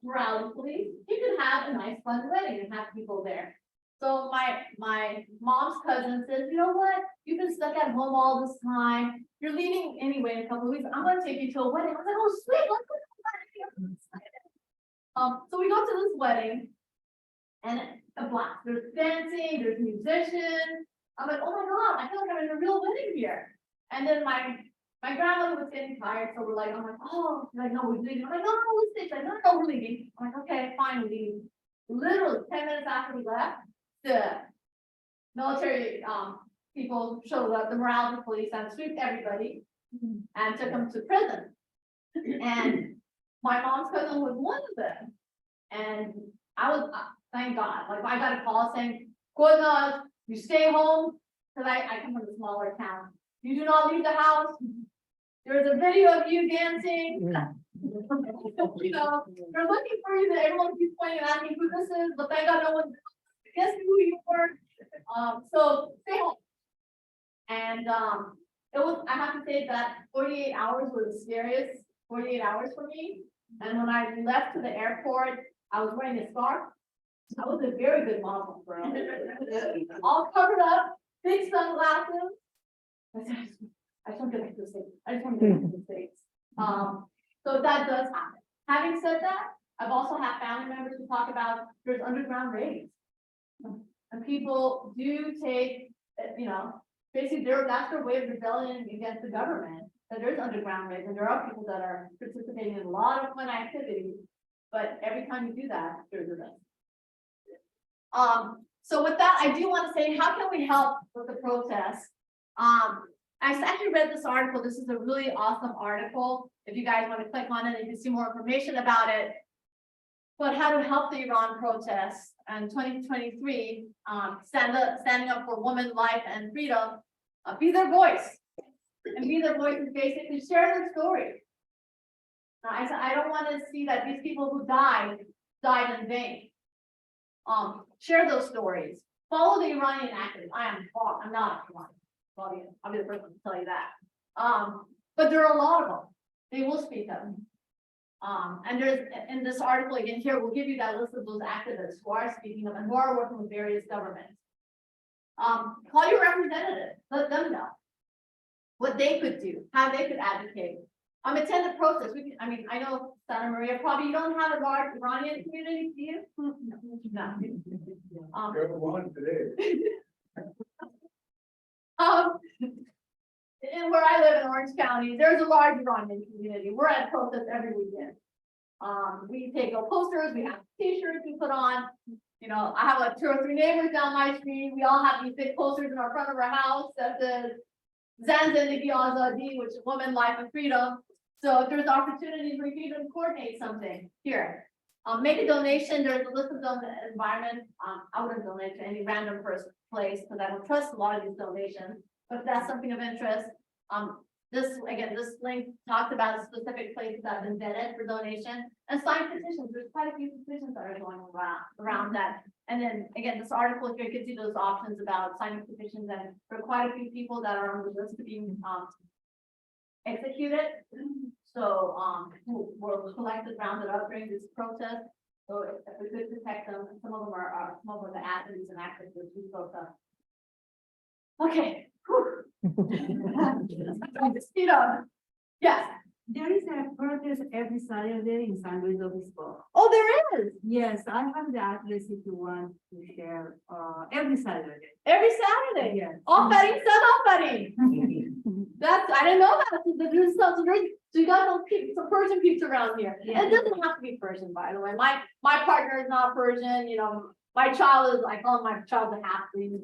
morality police, you can have a nice fun wedding and have people there. So my mom's cousin says, you know what? You've been stuck at home all this time. You're leaving anyway in a couple of weeks. I'm gonna take you to a wedding. I was like, oh sweet, let's go to a wedding. So we go to this wedding and a blast. There's dancing, there's musicians. I'm like, oh my God, I feel like I'm in a real wedding here. And then my grandmother was getting tired, so we're like, I'm like, oh, like, no, we're leaving. I'm like, no, we're staying. Like, no, we're leaving. I'm like, okay, fine, we leave. Literally 10 minutes after we left, the military people showed up, the morality police, and swept everybody and took them to prison. And my mom's cousin was one of them. And I was, thank God, like I got a call saying, Golnaz, you stay home, because I come from a smaller town. You do not leave the house. There's a video of you dancing. They're looking for you. Everyone keeps pointing and asking who this is, but thank God no one guessed who you were. So stay home. And it was, I have to say that 48 hours were the scariest 48 hours for me. And when I left to the airport, I was wearing a scarf. I was a very good Muslim girl. All covered up, big sunglasses. I just want to get back to the States. I just want to get back to the States. So that does happen. Having said that, I've also had family members who talk about there's underground raids. And people do take, basically that's their way of rebelling against the government. That there's underground raids and there are people that are participating in a lot of fun activities. But every time you do that, there's a risk. So with that, I do want to say, how can we help with the protests? I actually read this article. This is a really awesome article. If you guys want to click on it, you can see more information about it. But how to help the Iran protests and 2023, standing up for women, life, and freedom. Be their voice. And be their voice is basically share their story. I don't want to see that these people who died in vain. Share those stories. Follow the Iranian actors. I'm not Iranian. I'll be the first one to tell you that. But there are a lot of them. They will speak up. And there's in this article again here, we'll give you that list of those activists who are speaking up and who are working with various governments. Call your representative. Let them know what they could do, how they could advocate. Attend the protest. I know Santa Maria, probably you don't have a large Iranian community, do you? No. You're one today. And where I live in Orange County, there's a large Iranian community. We're at protests every weekend. We take out posters, we have t-shirts we put on. I have like 2 or 3 neighbors down my street. We all have these big posters in our front of our house that says Zan.Zendegi.Azadi, which is Women, Life, and Freedom. So if there's opportunities where you can coordinate something, here. Make a donation, there's a list of environment, I wouldn't donate to any random place, because I don't trust a lot of these donations. But if that's something of interest, this link talks about specific places that have been vetted for donation and sign petitions. There's quite a few petitions that are going around that. And then again, this article here gives you those options about signing petitions, and there are quite a few people that are on the list to be executed. So who were collected, rounded up during this protest. So if we could protect them, some of them are athletes and activists who spoke up. Okay. Speed up. Yes. There is a protest every Saturday in San Luis Obispo. Oh, there is. Yes, I have the address if you want to share, every Saturday. Every Saturday. Yes. Offering, offering. I didn't know that. There's so you got some Persian peeps around here. Yeah. It doesn't have to be Persian, by the way. My partner is not Persian, you know, my child is, I call my child a half-breed.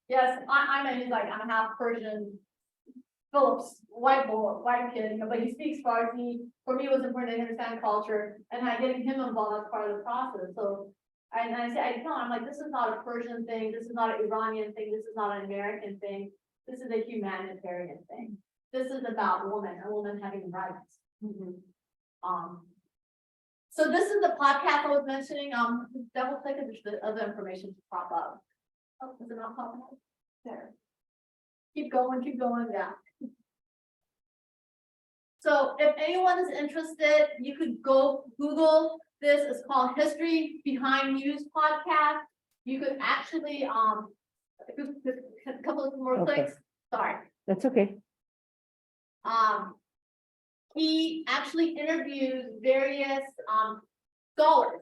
Yes, I'm a half Persian. Phillips, white kid, you know, but he speaks Farsi. For me, it was important to understand culture and getting him involved as part of the process. So I tell him, I'm like, this is not a Persian thing, this is not an Iranian thing, this is not an American thing, this is a humanitarian thing. This is about a woman having rights. So this is the podcast I was mentioning. Double click and the other information to pop up. Oh, is it not popping up? There. Keep going, yeah. So if anyone is interested, you could go Google this. It's called History Behind News Podcast. You could actually a couple of more Okay. clicks. Sorry. That's okay. He actually interviews various scholars,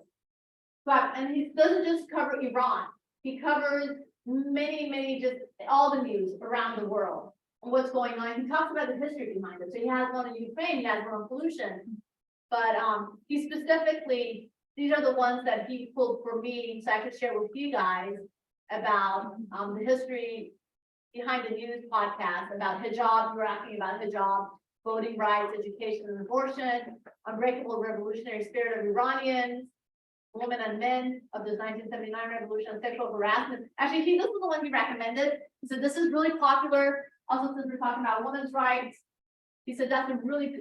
and he doesn't just cover Iran. He covers many, just all the news around the world and what's going on. He talks about the history behind it. So he has one on Ukraine, he has one on pollution, but he specifically, these are the ones that he pulled for me, so I could share with you guys about the history behind the news podcast about hijab. We're asking about hijab, voting rights, education, and abortion, unbreakable revolutionary spirit of Iranians, women and men of the 1979 revolution, and sexual harassment. Actually, this was the one he recommended. He said, this is really popular. Also, since we're talking about women's rights, he said, that's a really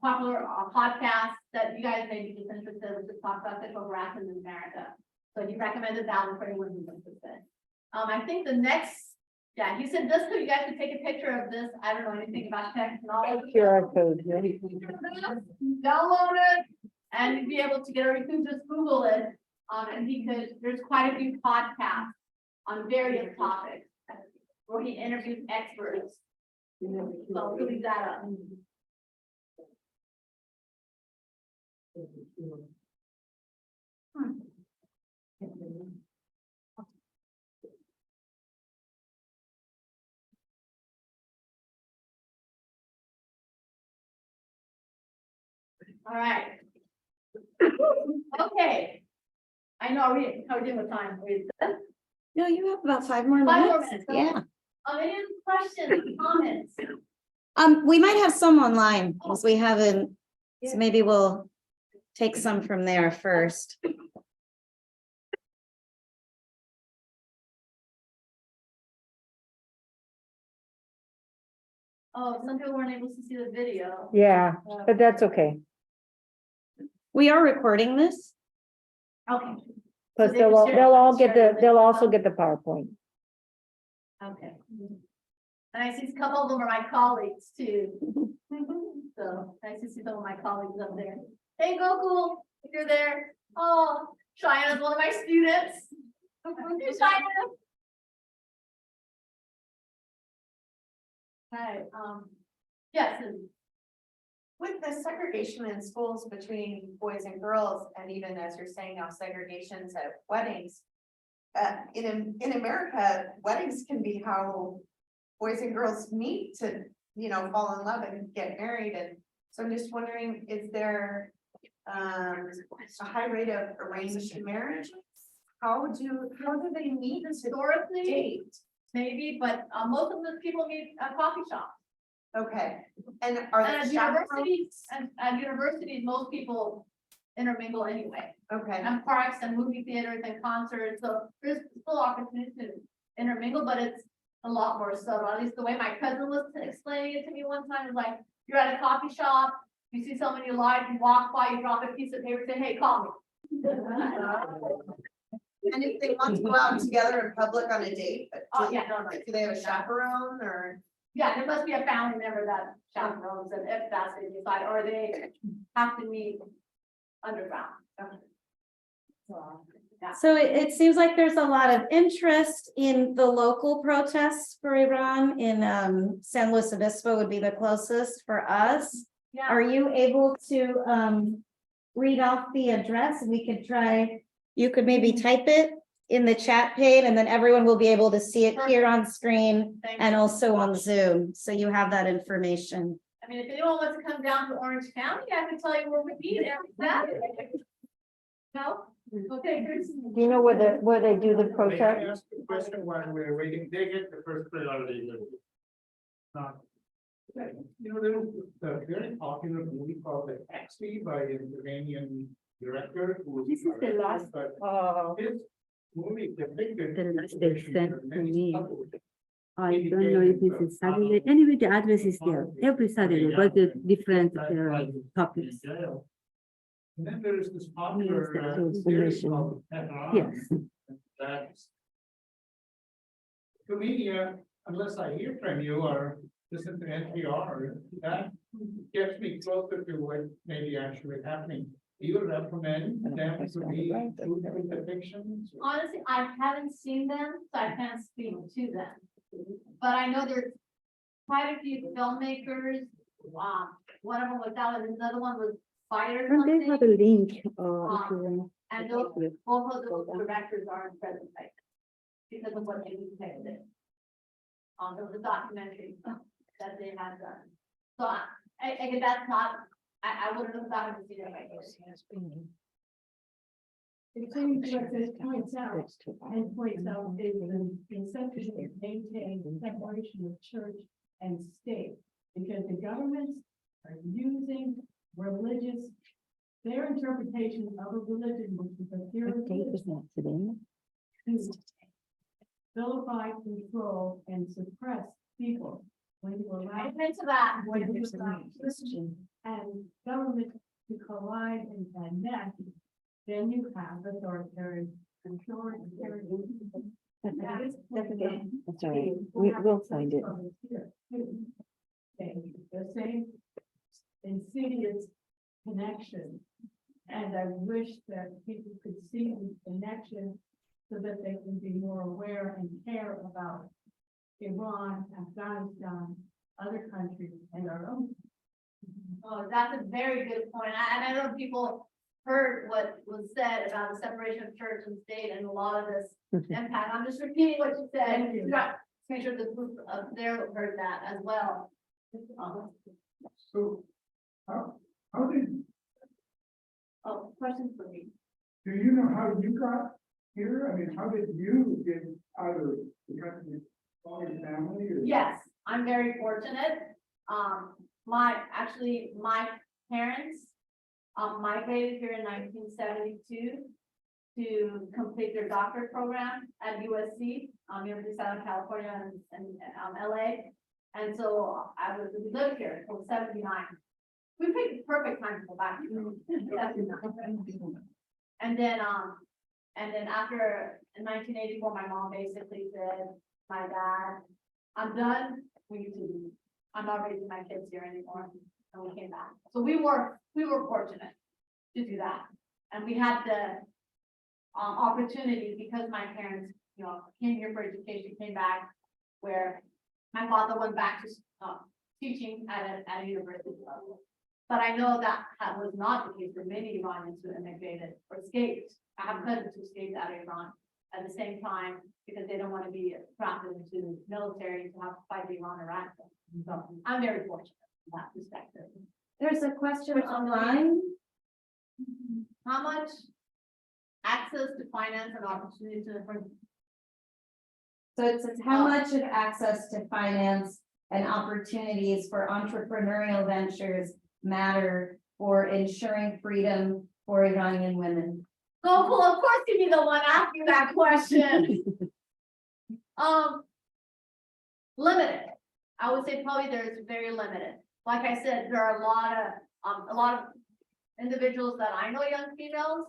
popular podcast that you guys may be interested in, to talk about sexual harassment in America. So he recommended that one for anyone who's interested. I think the next, yeah, he said this, so you guys could take a picture of this. I don't know anything about technology. QR code. Yeah. Download it, and you'd be able to get it, or you can just Google it. And there's quite a few podcasts on various topics where he interviews experts. So he'll leave that up. All right. Okay. I know, how are we doing with time? No, you have about 5 more 5 more minutes. minutes. Yeah. Any questions, comments? We might have some online because we haven't, so maybe we'll take some from there first. Oh, some people weren't able to see the video. Yeah, but that's okay. We are recording this. Okay. Because they can they'll all get share they'll also get the PowerPoint. Okay. And I see a couple of them are my colleagues too. So nice to see some of my colleagues up there. Hey, Gokul, if you're there. Oh, Cheyenne's one of my students. Hey, Cheyenne. Hi, yes. With the segregation in schools between boys and girls, and even as you're saying now, segregations at weddings. In America, weddings can be how boys and girls meet to, fall in love and get married. And so I'm just wondering, is there a high rate of arranged marriages? How do they meet Historically, date? maybe, but most of the people meet at coffee shops. Okay, and are And there at chaperones? universities, and at universities, most people intermingle anyway, Okay, and parks and movie theaters and concerts, so there's still opportunity to intermingle, but it's a lot more subtle, at least the way my cousin was explaining it to me one time, is like, you're at a coffee shop, you see someone you like, you walk by, you drop a piece of paper, say, hey, call me. and if they want to go out together in public on a date, Oh, yeah, no, no. do they have a chaperone or? Yeah, there must be a family member that chaperones, and if that's what they decide, or they have to meet underground. So, yeah. So it seems like there's a lot of interest in the local protests for Iran in San Luis Obispo would be the closest for us. Yeah. Are you able to read off the address? We could try, you could maybe type it in the chat pane and then everyone will be able to see it here on screen Thank and you. also on Zoom. So you have that information. I mean, if anyone wants to come down to Orange County, I can tell you where we meet every Saturday. No? Okay, Chris. Do you know where they do the May I protest? ask a question while we're waiting? They get the first priority. You know, there was a very popular movie called The Taxi by an Iranian director who was. This is the last, But his movie depicted. The last they sent to many me. couples. I don't know if it's a Saturday. Anyway, the address is there every Saturday, but the different topics. And then there is this popular Yes, that was the series mission. called Tehran. Yes. That's. To me, unless I hear from you or listen to NPR, that gets me closer to what may be actually happening. Do you recommend them to be truthful depictions? Honestly, I haven't seen them, so I can't speak to them. But I know there's quite a few filmmakers. One of them was that, and another one was Fire And they have a something. link, if you want. And those, both of those directors are in present right now because of what they depicted. There was a documentary that they had done. So I that's not, I wouldn't have thought of it right here. It seems what this points out, is the incentive to maintain separation of church and state. Because the governments are using their interpretation of a religion, which is a pure what date is that today? to vilify, control, and suppress people. When you allow I've been to that. when you allow Christian and government to collide and connect, then you have authoritarian control and tyranny. That is Okay, that's all right. We will find it. The same insidious connection. And I wish that people could see the connection so that they can be more aware and care about Iran, Afghanistan, other countries, and our own. Oh, that's a very good point. And I know people heard what was said about the separation of church and state and a lot of this impact. I'm just repeating what you said. Thank you. Right. Make sure the group up there heard that as well. So, how did, Oh, questions for me? do you know how you got here? I mean, how did you get out of the country? All your family or? Yes, I'm very fortunate. My parents migrated here in 1972 to complete their doctorate program at USC, University of Southern California and LA. And so we lived here until 79. We picked the perfect time to go back. And then after in 1984, my mom basically said, my dad, I'm done, we need to leave. I'm not raising my kids here anymore, and we came back. So we were fortunate to do that. And we had the opportunity because my parents, came here for education, came back, where my father went back to teaching at a university level. But I know that was not the case for many Iranians who immigrated or escaped. I have cousins who escaped out of Iran at the same time because they don't want to be drafted into military to have to fight the Iran-Iraq. So I'm very fortunate in that perspective. There's a question online. How much access to finance and opportunity to So it says how much of access to finance and opportunities for entrepreneurial ventures matter for ensuring freedom for Iranian women? Oh, well, of course you'd be the one asking that question. Limited. I would say probably there's very limited. Like I said, there are a lot of individuals that I know, young females,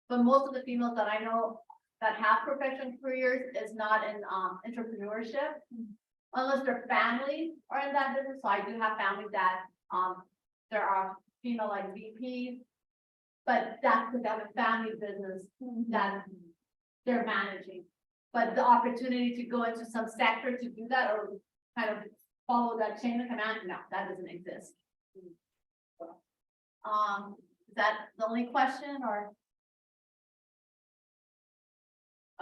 but most of the females that I know that have professional careers is not in entrepreneurship, unless their families are in that business. So I do have families that there are female like VPs, but that's because they have a family business that they're managing. But the opportunity to go into some sector to do that or kind of follow that chain of command, no, that doesn't exist. Is that the only question or?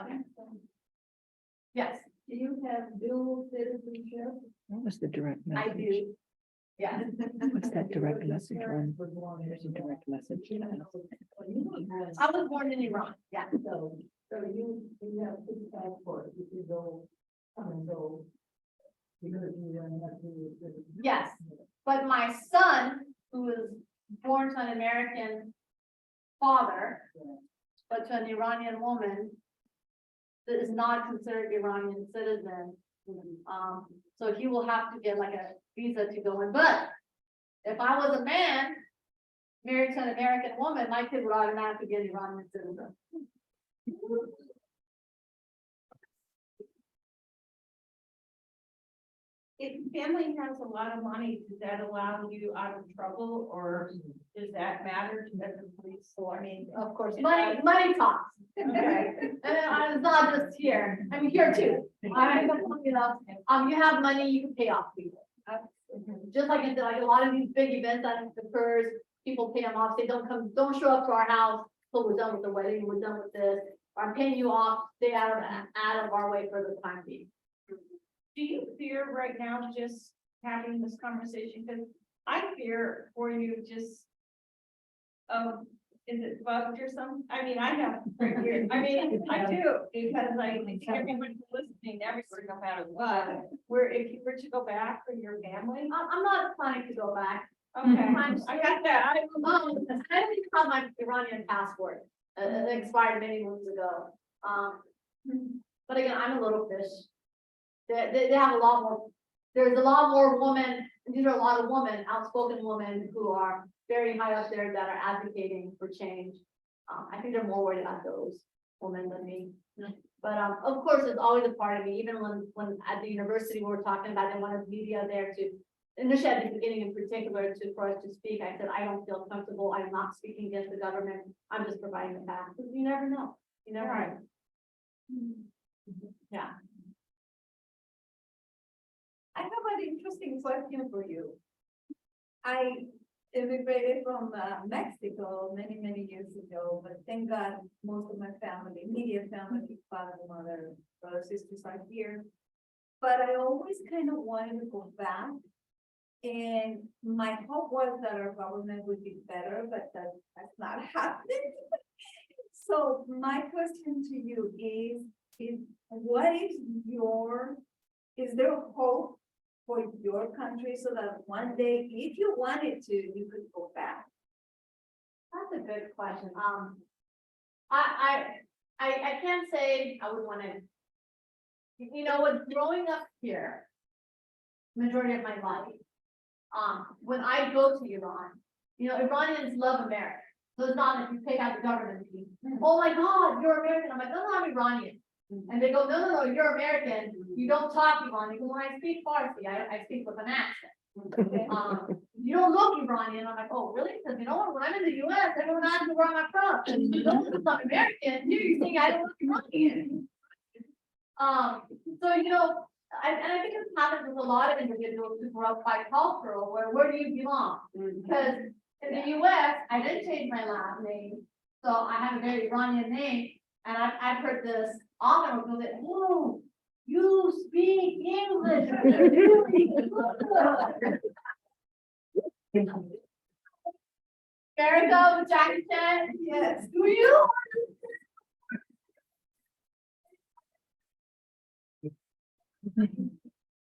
Okay. Yes. Do you have dual citizenship? What was the direct I message? do. Yeah. What's that direct message one? There's a direct message. I was born in Iran. Yeah. So you have two passports, you can go, come and go. Because you don't have to. Yes, but my son, who was born to an American father, but to an Iranian woman, that is not considered Iranian citizen. So he will have to get like a visa to go in. But if I was a man married to an American woman, my kid would automatically get Iranian citizen. If family has a lot of money, does that allow you out of trouble, or does that matter to the police? So I mean, Of course, money talks. okay. And it's not just here. I mean, here too. You have money, you can pay off people. Just like I said, like a lot of these big events that occurs, people pay them off. They don't show up to our house till we're done with the wedding, we're done with this. I'm paying you off, stay out of our way for the time being. Do you fear right now just having this conversation? Because I fear for you just, is it bugged or something? I mean, I have, I mean, I do, because I think everybody's listening, everybody, no matter what, where if you were to go back for your family. I'm not planning to go back. Okay, I got that. I don't even have my Iranian passport. It expired many months ago. But again, I'm a little fish. They have a lot more, there's a lot more women, these are a lot of women, outspoken women who are very high up there that are advocating for change. I think they're more worried about those women than me. But of course, it's always a part of me, even when at the university we were talking about, they wanted media there to, initially at the beginning in particular, for us to speak. I said, I don't feel comfortable. I'm not speaking against the government. I'm just providing the facts. You never know. You never know. Yeah. I have an interesting question for you. I immigrated from Mexico many, many years ago, but thank God most of my family, immediate family, father, mother, brothers, sisters are here. But I always kind of wanted to go back. And my hope was that our government would be better, but that's not happening. So my question to you is what is there a hope for your country so that one day, if you wanted to, you could go back? That's a good question. I can't say I would want to, with growing up here, majority of my life, when I go to Iran, Iranians love America. So it's not if you take out the government fee. Oh my God, you're American. I'm like, no, I'm Iranian. And they go, no, you're American. You don't talk Iranian. Because when I speak Farsi, I speak with an accent. You don't look Iranian. I'm like, oh, really? Because you know what? When I'm in the US, everyone asks me where I'm from. And you don't look I'm American. You're saying I don't look Iranian. So, I think it happens with a lot of individuals who grow up bicultural, where do you belong? Because in the US, I didn't change my last name. So I have a very Iranian name. And I've heard this often, people say, oh, you speak English really good. Jericho with Jackie Chan? Yes. Do you?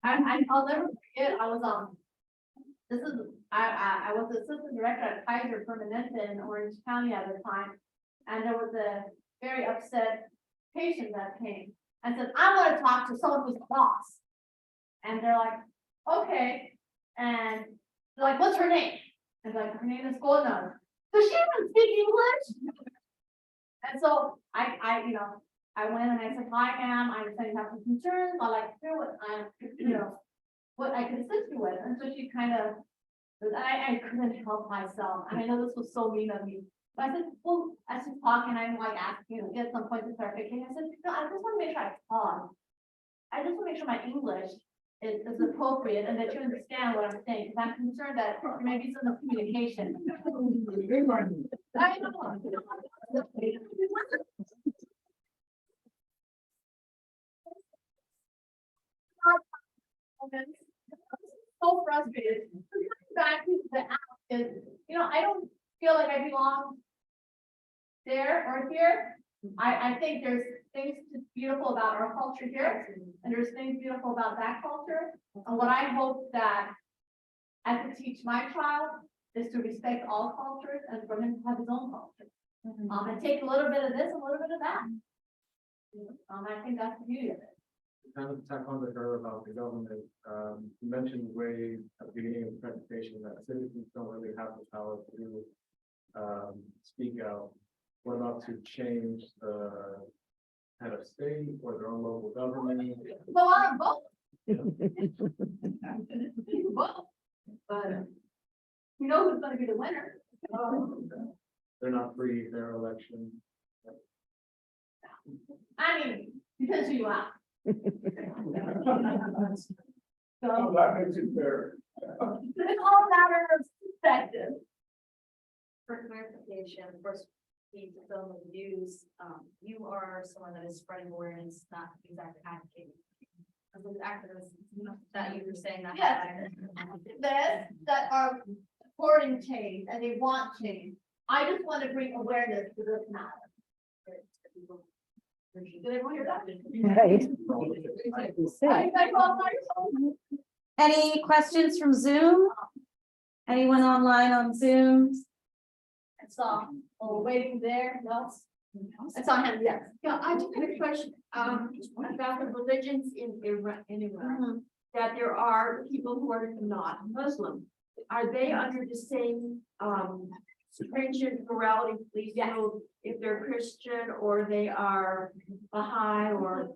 I'll never forget, I was, I was assistant director at Kaiser Permanente in Orange County at the time. And there was a very upset patient that came and said, I want to talk to someone who's the boss. And they're like, okay. And they're like, what's her name? And like, her name is Golnaz. So she doesn't speak English. And so I went and I said, hi, ma'am, I understand you have some concerns. I'd like to hear what I could assist you with. And so she kind of, I couldn't help myself. And I know this was so mean of me. But I said, well, as she's talking, I'm like asking, get some points of clarification. I said, no, I just want to make sure I talk. I just want to make sure my English is appropriate and that you understand what I'm saying. Because I'm concerned that there may be some communication. I know. So frustrated. Back to the app is, I don't feel like I belong there or here. I think there's things beautiful about our culture here, and there's things beautiful about that culture. And what I hope that I could teach my child is to respect all cultures and for him to have his own culture. And take a little bit of this, a little bit of that. I think that's the beauty of it. Kind of tack on to her about the government. You mentioned way at the beginning of the presentation that citizens don't really have the power to speak out. What about to change the head of state or their own local government? Well, I'm both. Both. But you know who's going to be the winner. They're not free, their election. I mean, depends who you ask. Oh, that makes it fair. It's all a matter of perspective. For clarification, of course, we film the views, you are someone that is spreading awareness, not exactly advocating. As an activist, that you were saying that. Yes. That are supporting change and they want change. I just want to bring awareness to this matter. Did everyone hear that? Right. Any questions from Zoom? Anyone online on Zoom? It's waiting there, no? It's on him, yes. Yeah, I just had a question, about the religions in Iran, that there are people who are not Muslim. Are they under the same, stringent morality police? Yes. If they're Christian or they are Baha'i or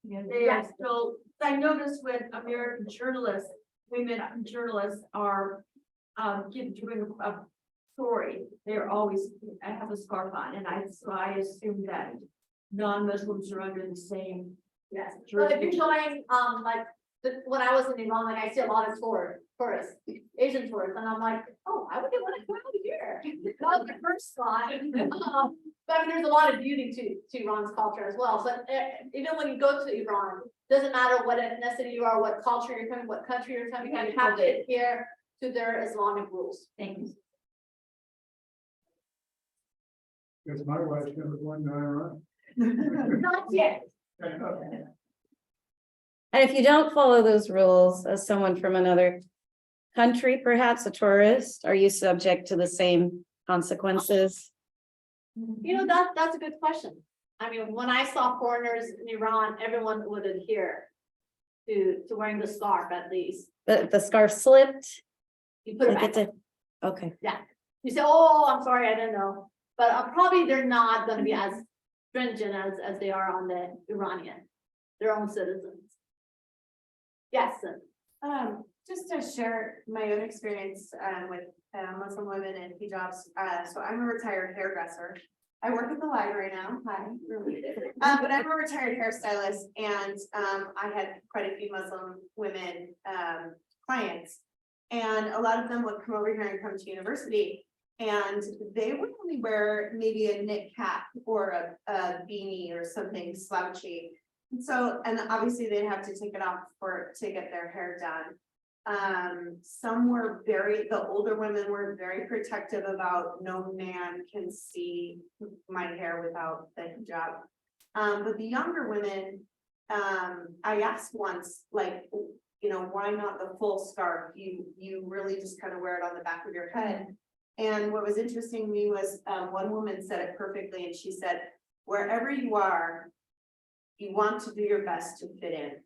they are still, I noticed when American journalists, women journalists are, doing a story, they're always, I have a scarf on, and so I assume that non-Muslims are under the same. Yes, but if you're showing, when I was in Iran, like I see a lot of tourists, Asian tourists, and I'm like, oh, I would get one to come out here. That was the first thought. But I mean, there's a lot of beauty to Iran's culture as well. But even when you go to Iran, doesn't matter what ethnicity you are, what culture you're coming, what country you're coming, you have to adhere to their Islamic rules. Thank you. Because my wife's never going to Iran. Not yet. And if you don't follow those rules as someone from another country, perhaps a tourist, are you subject to the same consequences? That's a good question. I mean, when I saw foreigners in Iran, everyone would adhere to wearing the scarf at least. The scarf slipped? You put it Like back. Okay. Yeah. You say, oh, I'm sorry, I didn't know. But probably they're not going to be as stringent as they are on the Iranian, their own citizens. Yes. Just to share my own experience with Muslim women and hijabs. So I'm a retired hairdresser. I work at the library now. Hi. But I'm a retired hairstylist, and I had quite a few Muslim women clients, and a lot of them would come over here and come to university, and they would only wear maybe a knit cap or a beanie or something slouchy. So, and obviously they'd have to take it off to get their hair done. Some were the older women were very protective about no man can see my hair without the hijab. But the younger women, I asked once, like, you know, why not the full scarf? You really just kind of wear it on the back of your head. And what was interesting to me was, one woman said it perfectly, and she said, wherever you are, you want to do your best to fit in.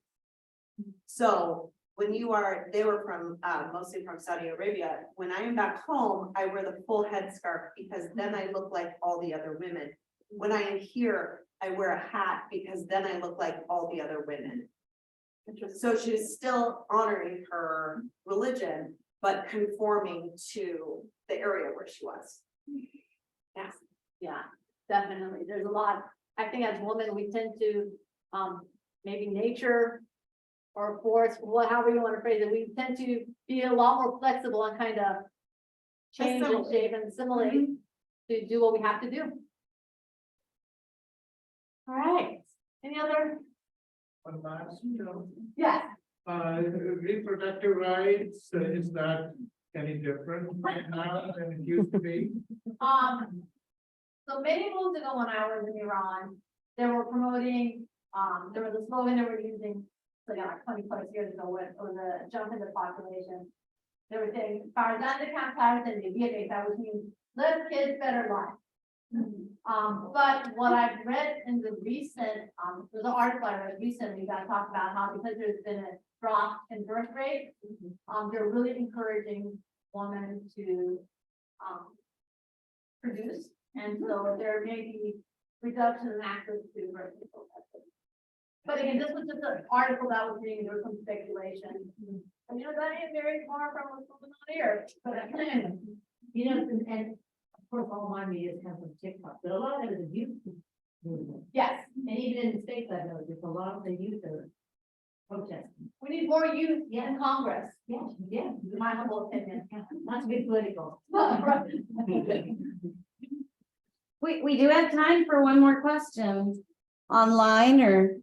So when you are, they were from, mostly from Saudi Arabia. When I am back home, I wear the full headscarf because then I look like all the other women. When I am here, I wear a hat because then I look like all the other women. So she's still honoring her religion, but conforming to the area where she was. Yes, yeah, definitely. There's a lot. I think as women, we tend to, maybe nature or force, however you want to phrase it, we tend to be a lot more flexible and kind of change and shape and assimilate to do what we have to do. All right. Any other? One last, Yes. reproductive rights, is that any different now than it used to be? So many moons ago when I was in Iran, they were promoting, there was a slogan they were using, so yeah, like 20 plus years ago, when it was a jump in the population. They were saying, Zan.Zendegi.Azadi, that would mean live kids better life. But what I've read in the recent, there's an article I read recently that talked about how because there's been a drop in birth rate, they're really encouraging women to produce, and so there may be reduction in access to birth control. But again, this was just an article that was reading, there was some speculation. And you know, that ain't very far from what's going on here, but You know, and of course, all my media comes from TikTok, but a lot of it is youth movement. yes, And even in the States, I know there's a lot of the youth are protesting. we need more youth in Congress, Yes, yeah. in my humble opinion. Not to be political. We do have time for one more question online or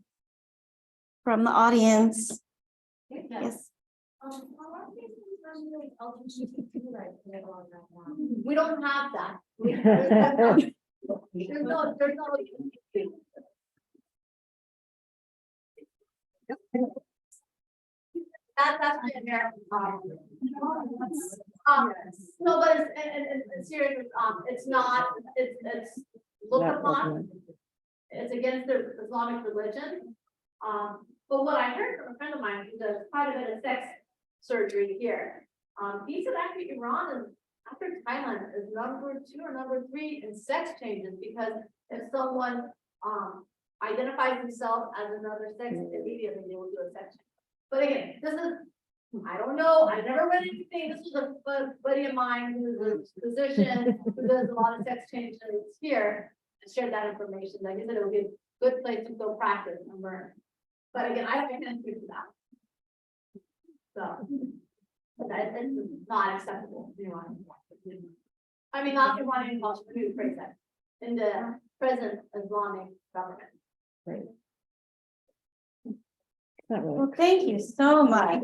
from the audience. Yes. We don't have that. There's no. That's the American problem. No, but it's serious, it's not, it's looked upon. It's against the Islamic religion. But what I heard from a friend of mine who does quite a bit of sex surgery here, he said actually Iran is, after Thailand, is number 2 or number 3 in sex changes, because if someone identifies himself as another sex, immediately they will do a sex change. But again, this is, I don't know, I've never read anything. This was a buddy of mine who's a physician who does a lot of sex changes here and shared that information. Like I said, it would be a good place to go practice and learn. But again, I can't speak to that. So, but that is not acceptable. I mean, not Iranian culture, let me rephrase that, in the present Islamic government. Right. Well, thank you so much.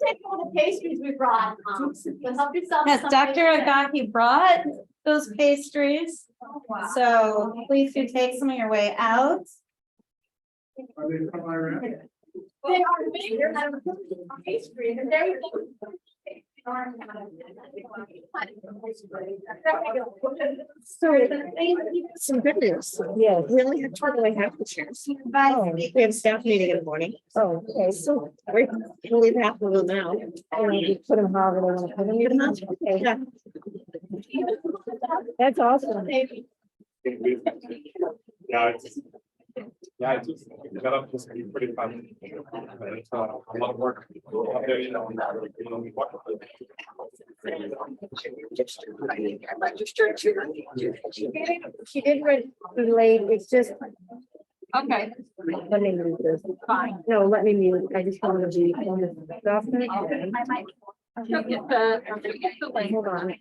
Take all the pastries we brought. Help yourself. Yes, Dr. Agahi brought those pastries. Wow. So please do take some of your way out. Are they from Iran? They are bigger than pastry, and there you go. Some good news. Yeah, we only have totally half the chairs. Oh, we have a staff meeting in the morning. Oh, okay, so we'll leave half of them now. And we put them however they want to put them. You know? Okay. Yeah. That's awesome. Yeah, it's developed just pretty fun. It's a lot of work. She did relate, it's just. Okay. Let me mute this. Fine. No, let me mute. I just wanted to be on the stuff. She'll get the Hold on.